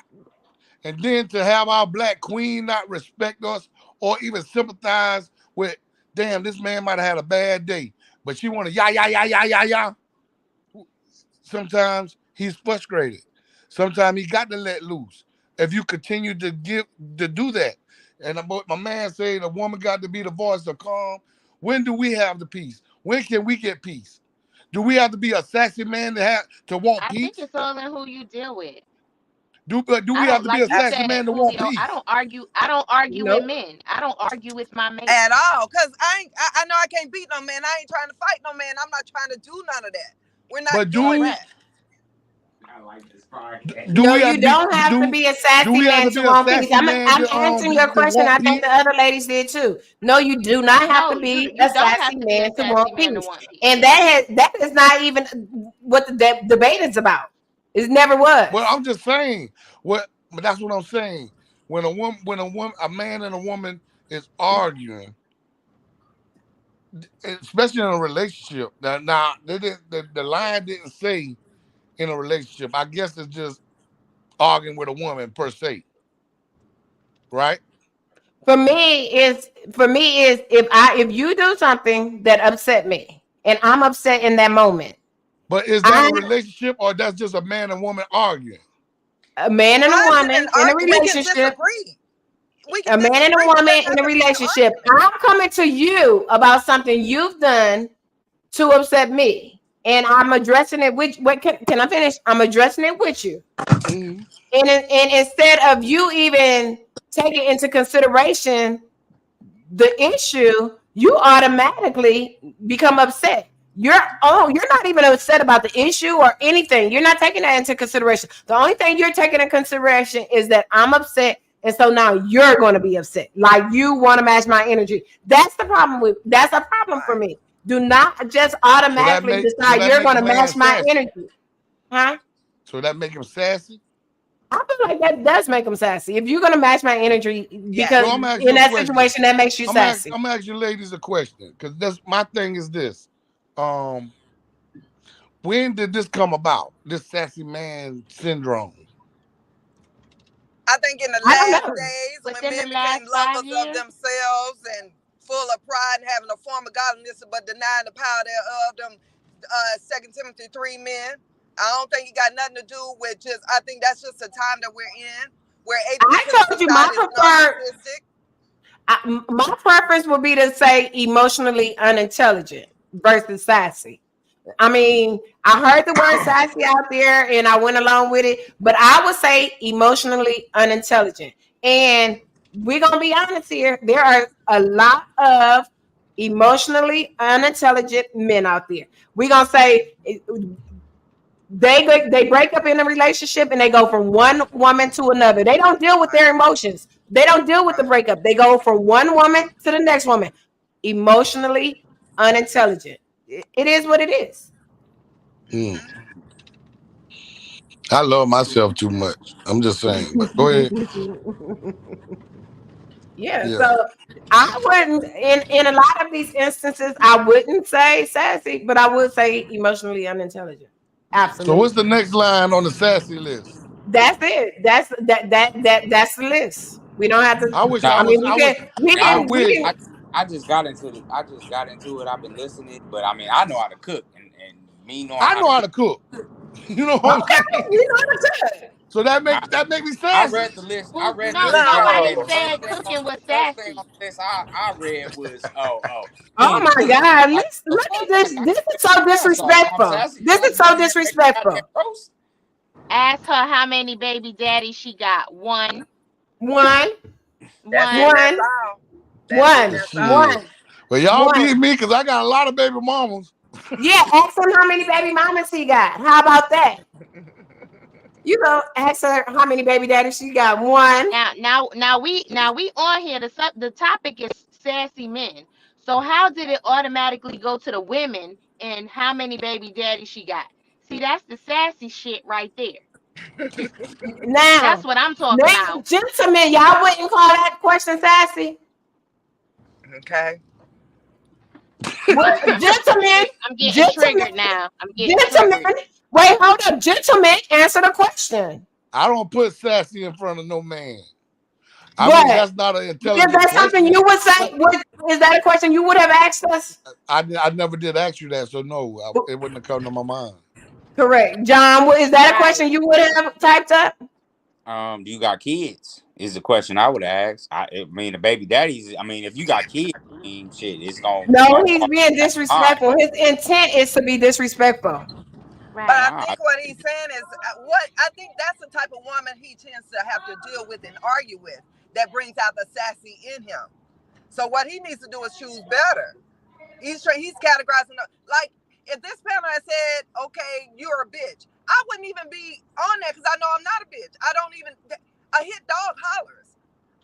And then to have our black queen not respect us or even sympathize with, damn, this man might have had a bad day, but she want to yah. Sometimes he's frustrated. Sometimes he got to let loose. If you continue to do that, and my man saying a woman got to be the voice of calm. When do we have the peace? When can we get peace? Do we have to be a sassy man to want I think peace? it's all in who you deal with. Do I we have don't to be like a you sassy said, man to want Julio. peace? I don't argue with Nope. men. I don't argue with my mate. At all. Cause I know I can't beat no man. I ain't trying to fight no man. I'm not trying to do none of that. We're not But doing do that. I like this podcast. do No, we have you to be don't have to be a do sassy we have man to to be a want peace. sassy man I'm answering your to question. want I think the peace? other ladies did too. No, you do not have to No, be a you don't sassy have to be a man to sassy want man to peace. want peace. And that is not even what the debate is about. It never Well, was. I'm just saying but that's what I'm saying. When a man and a woman is arguing, especially in a relationship. Now they didn't, the line didn't say in a relationship. I guess it's just arguing with a woman per se, right? For me is if you do something that upset me and I'm upset in that moment, But is that a I'm relationship or that's just a man and woman arguing? a man and a Why is it woman an in a argument? We can relationship. disagree. We can A man and a disagree, but woman that in a doesn't mean relationship. argument. I'm coming to you about something you've done to upset me, and I'm addressing it with what can I finish? I'm addressing it with you, Mm-hmm. and instead of you even taking into consideration the issue, you automatically become upset. You're not even upset about the issue or anything. You're not taking that into consideration. The only thing you're taking into consideration is that I'm upset. And so now you're going to be upset. Like you want to match my energy. That's a problem for Right. me. Do not just So that automatically make so decide that you're make going a to man match my sassy. energy. Huh? So that make him sassy. I feel like that does make them sassy. If you're going to match my energy, So because Yes. I'm asking in you a that question. situation, that makes you sassy. I'm asking you ladies a question because that's my thing is this. Um, when did this come about? This sassy man syndrome. I think in the I don't last know. days when Within the men became last five lovers of years. themselves and full of pride and having a form of godliness but denying the power thereof, them 2 Timothy 3 men. I don't think it got nothing to do with just, I think that's just the time that we're in where 80% I of told you my society is preferred. narcissistic. My preference would be to say emotionally unintelligent versus sassy. I mean, I heard the word sassy out there and I went along with it, but I would say emotionally unintelligent. And we're going to be honest here. There are a lot of emotionally unintelligent men out there. We're going to say they break up in a relationship and they go from one woman to another. They don't deal with Right, their emotions. They don't deal with the right. breakup. They go from one woman to the next woman. Emotionally unintelligent. It is what it is. Mm. Mm-hmm. I love myself too much. I'm just saying. But go ahead. Yeah, Yeah. so I wouldn't in a lot of these instances I wouldn't say sassy, but I would say emotionally unintelligent. So what's Absolutely. the next line on the sassy list? That's it. That's the list. We don't have to. I wish I I Nah, was. mean, we I was. can we I nah. can we wish. can. I just got into the. I just got into it. I've been listening, but I mean, I know how to cook, and me knowing I how know to how cook. to cook. You know what I'm Okay, saying? you know the good. So that I, make me I sassy. read the list. I Who? read the No, list yesterday. nobody No. The first said thing on cooking was the first thing on sassy. the list I read was Oh clean my cooking. God! Like Listen, the look fuck, at this. like I This can't is make so no damn sauce. I'm disrespectful. sassy. This You is ain't so telling me to make no goddamn disrespectful. roast. Ask her how many baby daddies she got. One. One, That's it. One. That's one, all. That's it. one, That's all. Shit. one, Well, y'all one. beat me because I got a lot of baby mamas. Yeah, ask him how many baby mamas he got. How about that? You go ask her how many baby daddies she got. One. Now we on here. The topic is sassy men. So how did it automatically go to the women and how many baby daddies she got? See, that's the sassy shit right there. That's Now, what I'm talking now, about. gentlemen, y'all wouldn't call that question sassy. Okay. What, gentlemen, I'm getting gentlemen, triggered now. I'm getting gentlemen. triggered. Wait, hold up, gentlemen. Answer the question. I don't put sassy in front of no man. I mean, What that's not an is intelligent that something question. you would say? But Is that a question you would have asked us? I never did ask you that, so no, it wouldn't have come to my mind. Correct, John. Is that a Right. question you would have typed up? Do you got kids? Is the question I would ask. I mean, the baby daddies. I mean, if you got kids, I mean, shit, it's No, gonna he's fall being back hard. disrespectful. His intent is to be disrespectful. But I Right. Nah, think what he's saying is what I think that's the type of woman he tends to have to deal with and argue with that brings out the sassy in him. So what he needs to do is choose better. He's categorizing like if this panel had said, "Okay, you're a bitch," I wouldn't even be on there because I know I'm not a bitch. I don't even a hit dog hollers.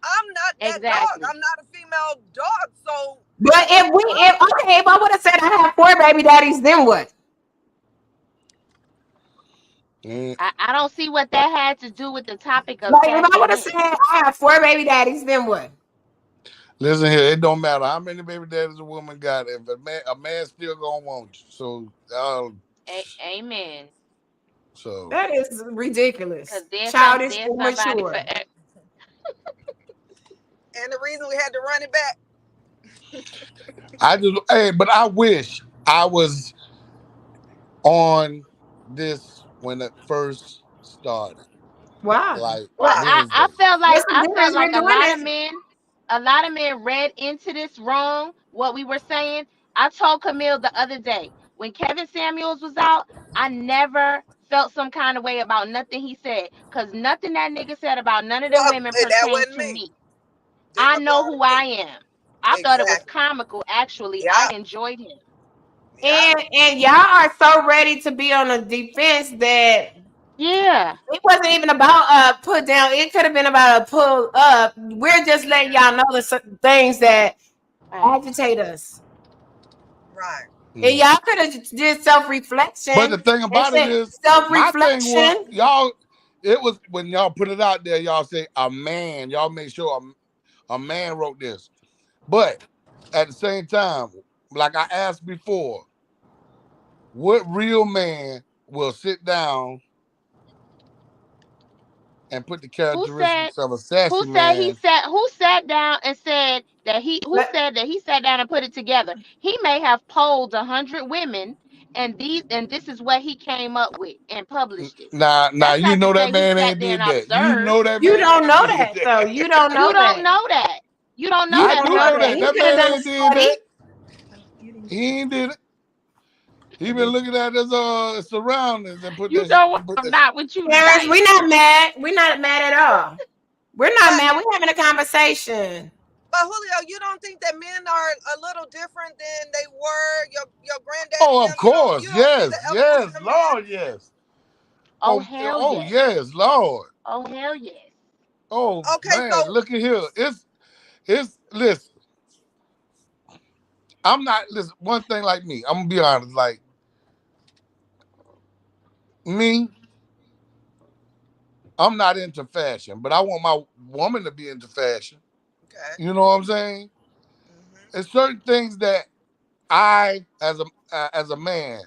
I'm not that dog. Exactly. I'm not a female dog. So But if I would have said I have four baby daddies, then what? Mm, I don't see what that had to do with the topic of Like if I sassy would have men. said I have four baby daddies, then what? listen here, it don't matter how many baby daddies a woman got. If a man still gonna want you. Amen. So That is ridiculous, Cause there's childish, there's somebody for immature. and the reason we had to run it back. but I wish I was on this when it first started. Wow. Like Well, Why? I Wednesday. felt like What's the difference? We're doing this. a lot of men read into this wrong. What we were saying. I told Camille the other day when Kevin Samuels was out, I never felt some kind of way about nothing he said, cause nothing that nigga said about none of them Well, women that pertained wasn't to me. me. Didn't I know apply who to I me. am. I thought it was Exactly. comical. Actually, I Yep. enjoyed him. Yep. And y'all are so ready to be on the defense that Yeah. it wasn't even about a put down. It could have been about a pull up. We're just letting y'all know the things that Right. agitate us. Right. And Mm. y'all could have did self But the reflection thing and about it said is, self my thing was reflection. y'all. It was when y'all put it out there. Y'all say a man. Y'all make sure a man wrote this. But at the same time, like I asked before, What real man will sit down and put the Who said? characteristics of a sassy Who said he man? sat? Who sat down and said that he? Who Let- said that he sat down and put it together? He may have polled 100 women, and this is what he came up with and published it. Nah, That's you not to know that say he man sat ain't there and did that. You observed. know that You man don't ain't know did that though. You that. don't You know don't that. know that. You don't know You I that, don't do know know that. that. Julio. He That could have man done a ain't did study. that. He ain't did it. He been looking at his surroundings and put You that shit. know Put I'm that shit. not with you Parents, tonight. we're not mad. We're not mad at all. We're not But mad. We're having a conversation. but Julio, you don't think that men are a little different than they were your granddaddy Oh, and of them? course. You don't see Yes, the yes, evolution of men? Lord, yes. Oh hell Oh, yes. yes, Lord. Oh hell yes. Oh Okay, man, so look at here. It's listen. I'm not listen. One thing like me, I'm gonna be honest. Like me, I'm not into fashion, but I want my woman to be into fashion. okay. You know what I'm saying? Hmm. There's certain things that I, as a man,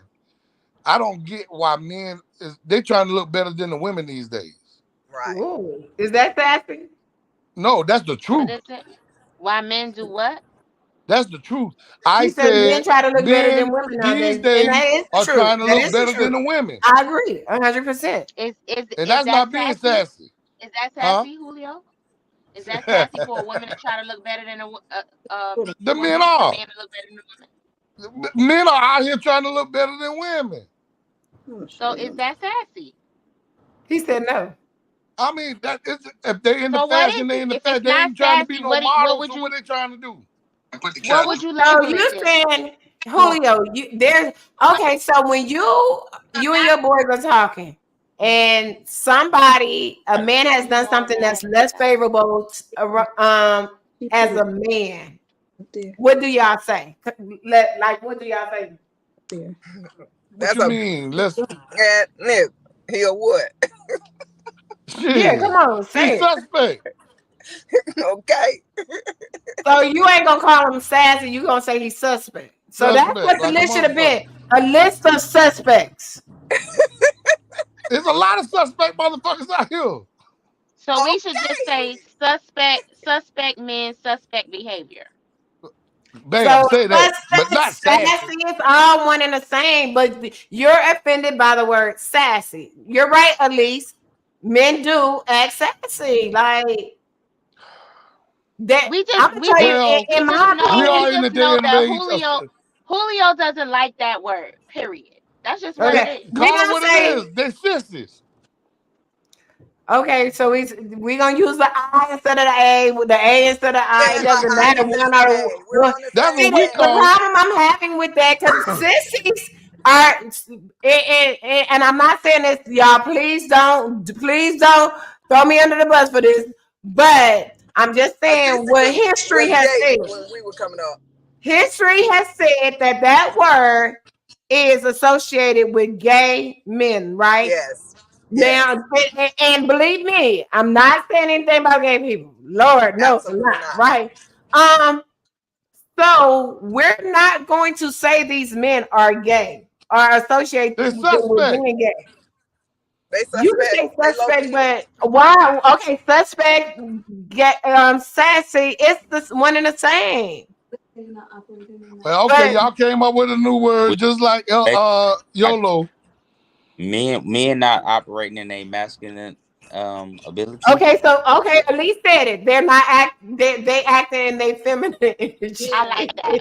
I don't get why men is they trying to look better than the women these days. Right. Ooh, is that sassy? No, that's the What truth. is it? Why men do what? That's the truth. I He said men said try to look better than men women these nowadays, and that days is the are truth. trying to That look is the better than truth. the women, I agree, 100%. and Is that's that not being sassy? sassy, Is that huh? sassy, Julio? Is that sassy for a woman to try to look better than The men woman? A are. man to look better than a woman? Men are out here trying to look better than women. So is that sassy? He said no. I mean, that is if they into So what is fashion, they it? into If it's fashion. They not ain't trying to be sassy, no what models. would So what you they trying to do? what would you So label it you then? saying, Julio, there's okay. So when you and your boys are talking, and somebody, a man has done something that's less favorable, as a man, what do y'all say? Like, what do y'all say? What That's you a mean? Let's Nick. He a what? Yeah, come shit. on, He's say it. suspect. Okay. So you ain't gonna call him sassy. You gonna say he's suspect. So that's Suspect, what the like a list should have been. motherfucker. A list of suspects. There's a lot of suspect motherfuckers out here. So we should just Okay. say suspect men, suspect behavior. Bam, So say that, but suspect, not sassy. sassy is all one and the same, but you're offended by the word sassy. You're right, Elise. Men do act sassy. Like that. We I'm just gonna we tell you, just Well, we in just my know we we are opinion. in the just day know and that age of Julio doesn't like that word. Period. That's just what it Okay, is. we call it gonna what it say. is. They sissies. Okay, so we gonna use the I instead of the A, with the A instead of I. It doesn't I matter ain't one saying or A. We're one. on the That's same See, what we the call page. it. problem I'm having with that, because sissies are, and I'm not saying this, y'all. Please don't throw me under the bus for this. But I'm just A saying sissy what history was has gay said. when we were coming up. History has said that that word is associated with gay men, right? Yes. Now, Yes. and believe me, I'm not saying anything about gay people. Lord knows I'm Absolutely not, not. right? Um, so we're not going to say these men are gay or associate They them with suspect. being gay. They You can suspect. say They low suspect, key. but why? Okay, suspect, get sassy. It's the one and the same. Well, okay, But y'all came up with a new We word, just like they, I, YOLO. men not operating in a masculine ability. okay, so okay, Elise said it. They're not act. They acting in their feminine I like energy. that.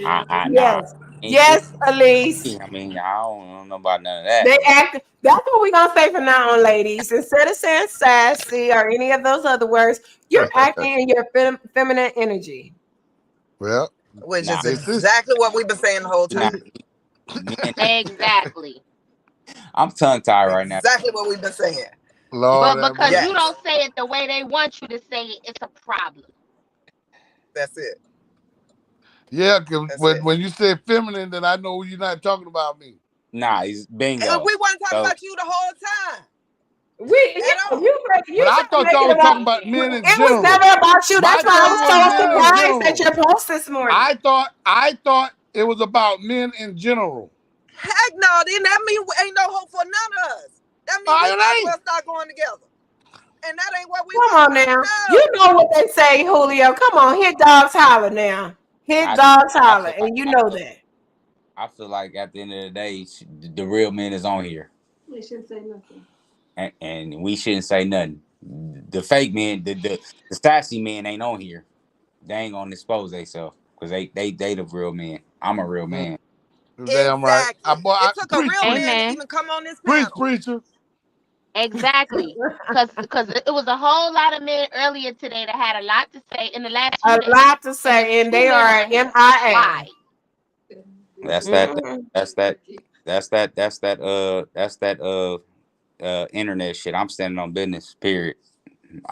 I nah. Yes. Ain't just Yes, Elise. I mean, I don't know about none of that. They act. That's what we're gonna say from now on, ladies. Instead of saying sassy or any of those other words, you're acting in your feminine energy. Well, Which Nah, is they sis. exactly what we've been saying the whole nah. time. Men, Exactly. I'm tongue tied right now. Exactly what we've been saying. Lord But have because mercy. you Yes. don't say it the way they want you to say it, it's a problem. That's it. Yeah, because That's when, it. when you say feminine, then I know you're not talking about me. Nah, he's And bingo. we weren't talking So about you the whole time. We, At yeah, all. But you I trying to thought make y'all it was about. talking about men in It was general. never about you. That's I why thought it I was was so men in surprised at general. your post this morning. I thought it was about men in general. Heck no, then that mean ain't no hope for none of us. That means we might as well start going together. And that ain't what we Come want. on now. No. You know what they say, Julio. Come on, hit dogs holler now. Hit dogs holler, and you know that. I feel like at the end of the day, the real man is on here. We shouldn't say nothing. And we shouldn't say nothing. The fake men, the sassy men ain't on here. They ain't gonna expose themselves because they the real man. I'm a real man. Damn right. It took a real man to Amen. even come on this panel. Preacher. Exactly. Because it was a whole lot of men earlier today that had a lot to say in the last A few days. lot to And say, there's and two they men are on here. MIA. Why? That's that internet shit. I'm standing on business. Period.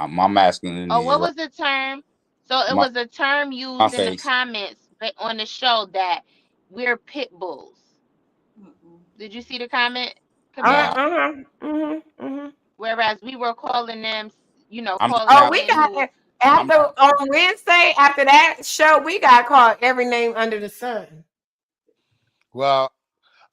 My masculinity Oh, is what right. was the term? So it My, was a term my used in the face. comments on the show that we're pit bulls. Did you see the comment, Camille? Nah, Whereas we were calling them, I'm from calling Oh, Cali. we men got who, I'm after on Wednesday after that show, we got called every name under the sun. Well,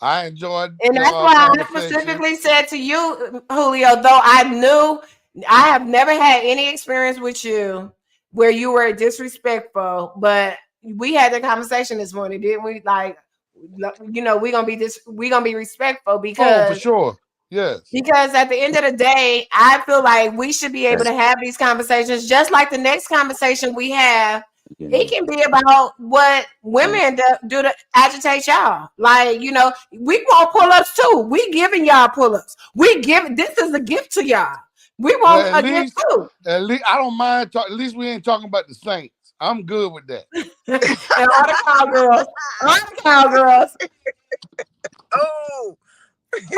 I enjoyed And that's your why I conversation. specifically said to you, Julio, though I knew I have never had any experience with you where you were disrespectful, but we had the conversation this morning, didn't we? Like, we're gonna be respectful Oh, for sure. Yes. because at the end of the day, I feel like we should be able to have these conversations just like the next conversation we have. It can be about what women do to agitate y'all. Like, we want pull-ups too. We giving y'all pull-ups. This is a gift to y'all. We want Well, a gift too. at least I don't mind talking. At least we ain't talking about the Saints. I'm good with that. And all the cowgirls. All the cowgirls. Oh.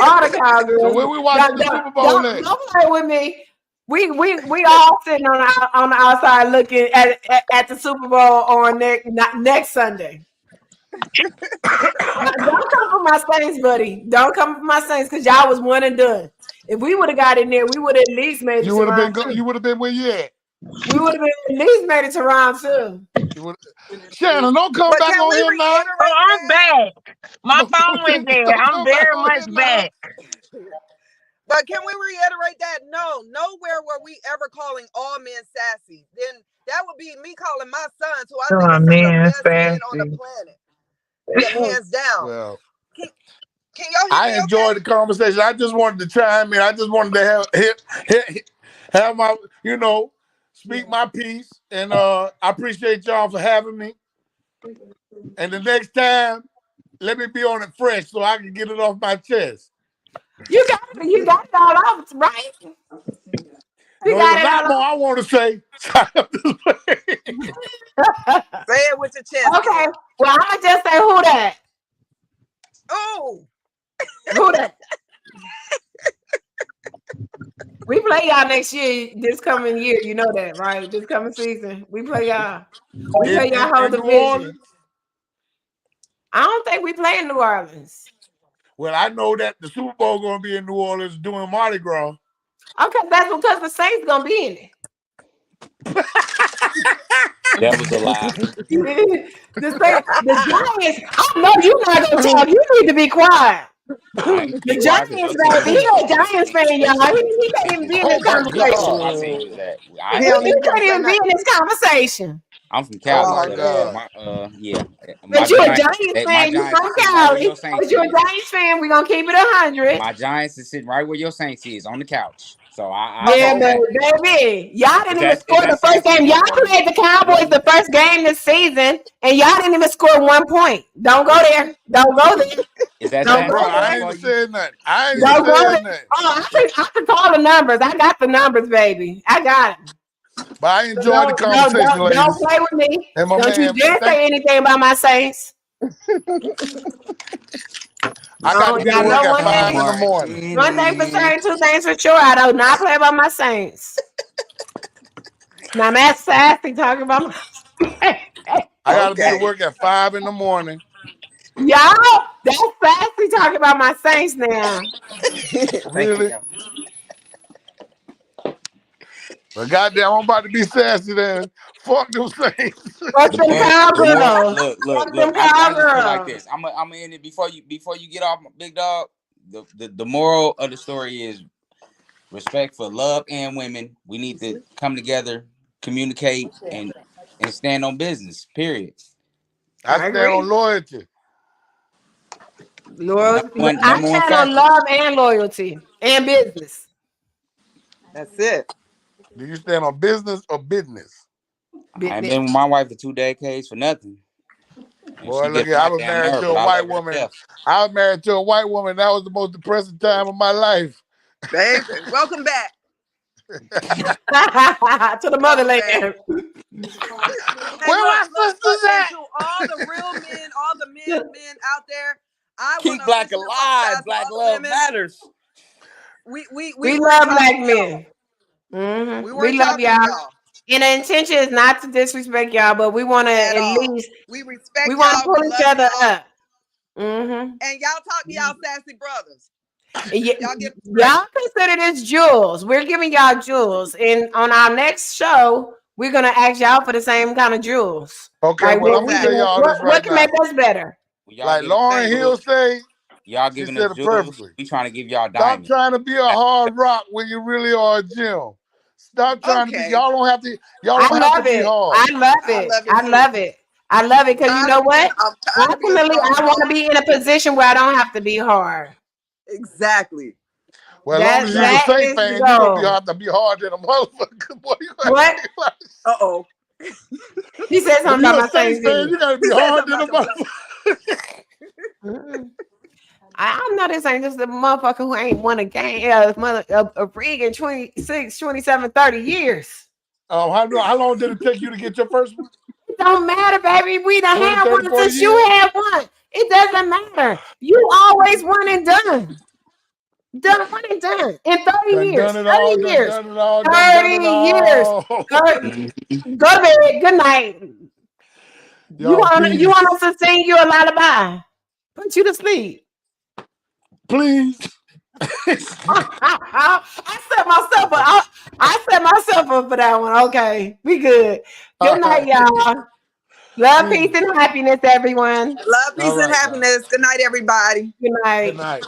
All the cowgirls. So when we watching the Super Bowl at? Don't play with me. We all sitting on the outside looking at the Super Bowl on next Sunday. Don't come for my Saints, buddy. Don't come for my Saints because y'all was one and done. If we would have got in there, we would have at least made it You to would have been round good. two. You would have been where you at. We would have been at least made it to round two. Shannon, don't come back on here now. Oh, I'm back. My phone went dead. Don't I'm come back very on much here now. back. But can we reiterate that? No, nowhere were we ever calling all men sassy. Then that would be me calling my sons, who I think are some of the best men on the planet. Yeah, hands down. Well, can y'all hear I me enjoyed okay? the conversation. I just wanted to chime in. I just wanted to have my, speak my piece. And I appreciate y'all for having me. And the next time, let me be on it fresh so I can get it off my chest. You got it all off, right? No, there's a lot more I want to say. Say it with your chest. Okay. Well, I'm gonna just say who that. Oh. Who that? We play y'all next year, this coming year. You know that, right? This coming season. We play y'all. We play y'all whole in New division. Orleans? I don't think we play in New Orleans. Well, I know that the Super Bowl going to be in New Orleans doing Mardi Gras. Okay, that's because the Saints gonna be in it. That was a lie. The Giants. I know you're not gonna talk. You need to be quiet. The Giants, baby. He a Giants fan, y'all. He can't even be in this conversation. My team is that. He can't even be in this conversation. I'm from Cali, Oh, so God. yeah. But you're a Giants fan. You from Cali. But you're a Giants fan. We're gonna keep it 100. My Giants is sitting right where your Saints is on the couch. So Yeah, but baby, y'all didn't even score the first sassy game. enough Y'all for you? played the Cowboys the first game this season, and y'all didn't even score 1 point. Don't go there. Don't go there. Is that Don't Bro, go I there. ain't saying nothing. I ain't Don't go saying there. nothing. Oh, I can call the numbers. I got the numbers, baby. I got them. But I enjoyed the conversation, ladies. Don't play with me. And my Don't you man, dare say anything about my Saints. I got to be to work at 5 in the morning. One thing for certain, two things for sure. I do not play about my Saints. Now that's Sassy talking about my I got to be to work at 5 in the morning. Y'all, that's Sassy talking about my Saints now. Really? But goddamn, I'm about to be sassy then. Fuck them Saints. Fuck them The more cowgirls. look, Fuck them I just put it like cowgirls. this. I'm gonna end it before you get off, big dog. The moral of the story is respect for love and women. We need to come together, communicate, and stand on business. Period. I I stand on agree. loyalty. Lord, I Number one stand on factor. love and loyalty and business. That's it. Do you stand on business or business? I ain't Business. been with my wife for 2 decades for nothing, and Boy, she look get here. on I my was damn married nerve, to but a I white love her to woman. death. I was married to a white woman. That was the most depressing time of my life. Baby, welcome back. To the Welcome back. motherland. Hey, Where my look, sisters and at? to all the real men, all the men out there, I want Keep to black officially alive. apologize to Black all the love women. matters. We We weren't love black talking to y'all. men. We We weren't love talking to y'all. y'all And the intention is not to disrespect y'all, but we want to at at all. least We we respect want to y'all. pull We each love other y'all. up. Mm-hmm. And y'all talk to y'all sassy brothers. Y- Y'all get straight. y'all consider this jewels. We're giving y'all jewels, and on our next show, we're gonna ask y'all for the same kind of jewels. Okay, Like well, what I'm we gonna tell do. Exactly. y'all What this what right can make now. us better? When y'all Like giving Lauren us Thank you. Hill jewels, say, y'all she giving us said it jewels. perfectly. We trying to give y'all Stop diamonds. trying to be a hard rock when you really are a gem. Stop trying to be. Okay. Y'all I don't have to love be it. hard. I love I it. love it I too. love it. I love it because you know what? I'm tired of being Ultimately, strong I want to armed. be in a position where I don't have to be hard. Exactly. Well, as long as you're a That Exactly. Saint is the fan, you're gonna be goal. have to be hard than a motherfucker. Boy, you gotta What? be like, Uh-oh. He said if something you're about a my same Saints fan, thing. you gotta He be said hard something than a about them. motherfucker. Mm-mm. I know this ain't just a motherfucker who ain't won a game, a rig in 26, 27, 30 years. How long did it take you to get your first one? It don't matter, baby. We done 20, had 30, one 40 since you years? had one. It doesn't matter. You always one and done. Done one and done. In 30 years. Done 30 years. done it all, done 30 it years. all. 30. Go to bed. Good night. Y'all, You please, want us to sing you a lullaby? Put you to sleep. please. I set myself up. I set myself up for that one. Okay, we good. All Good night, right. y'all. Love, peace, Peace. and happiness, everyone. Love, All peace, and right, y'all. happiness. Good night, everybody. Good Good night. night.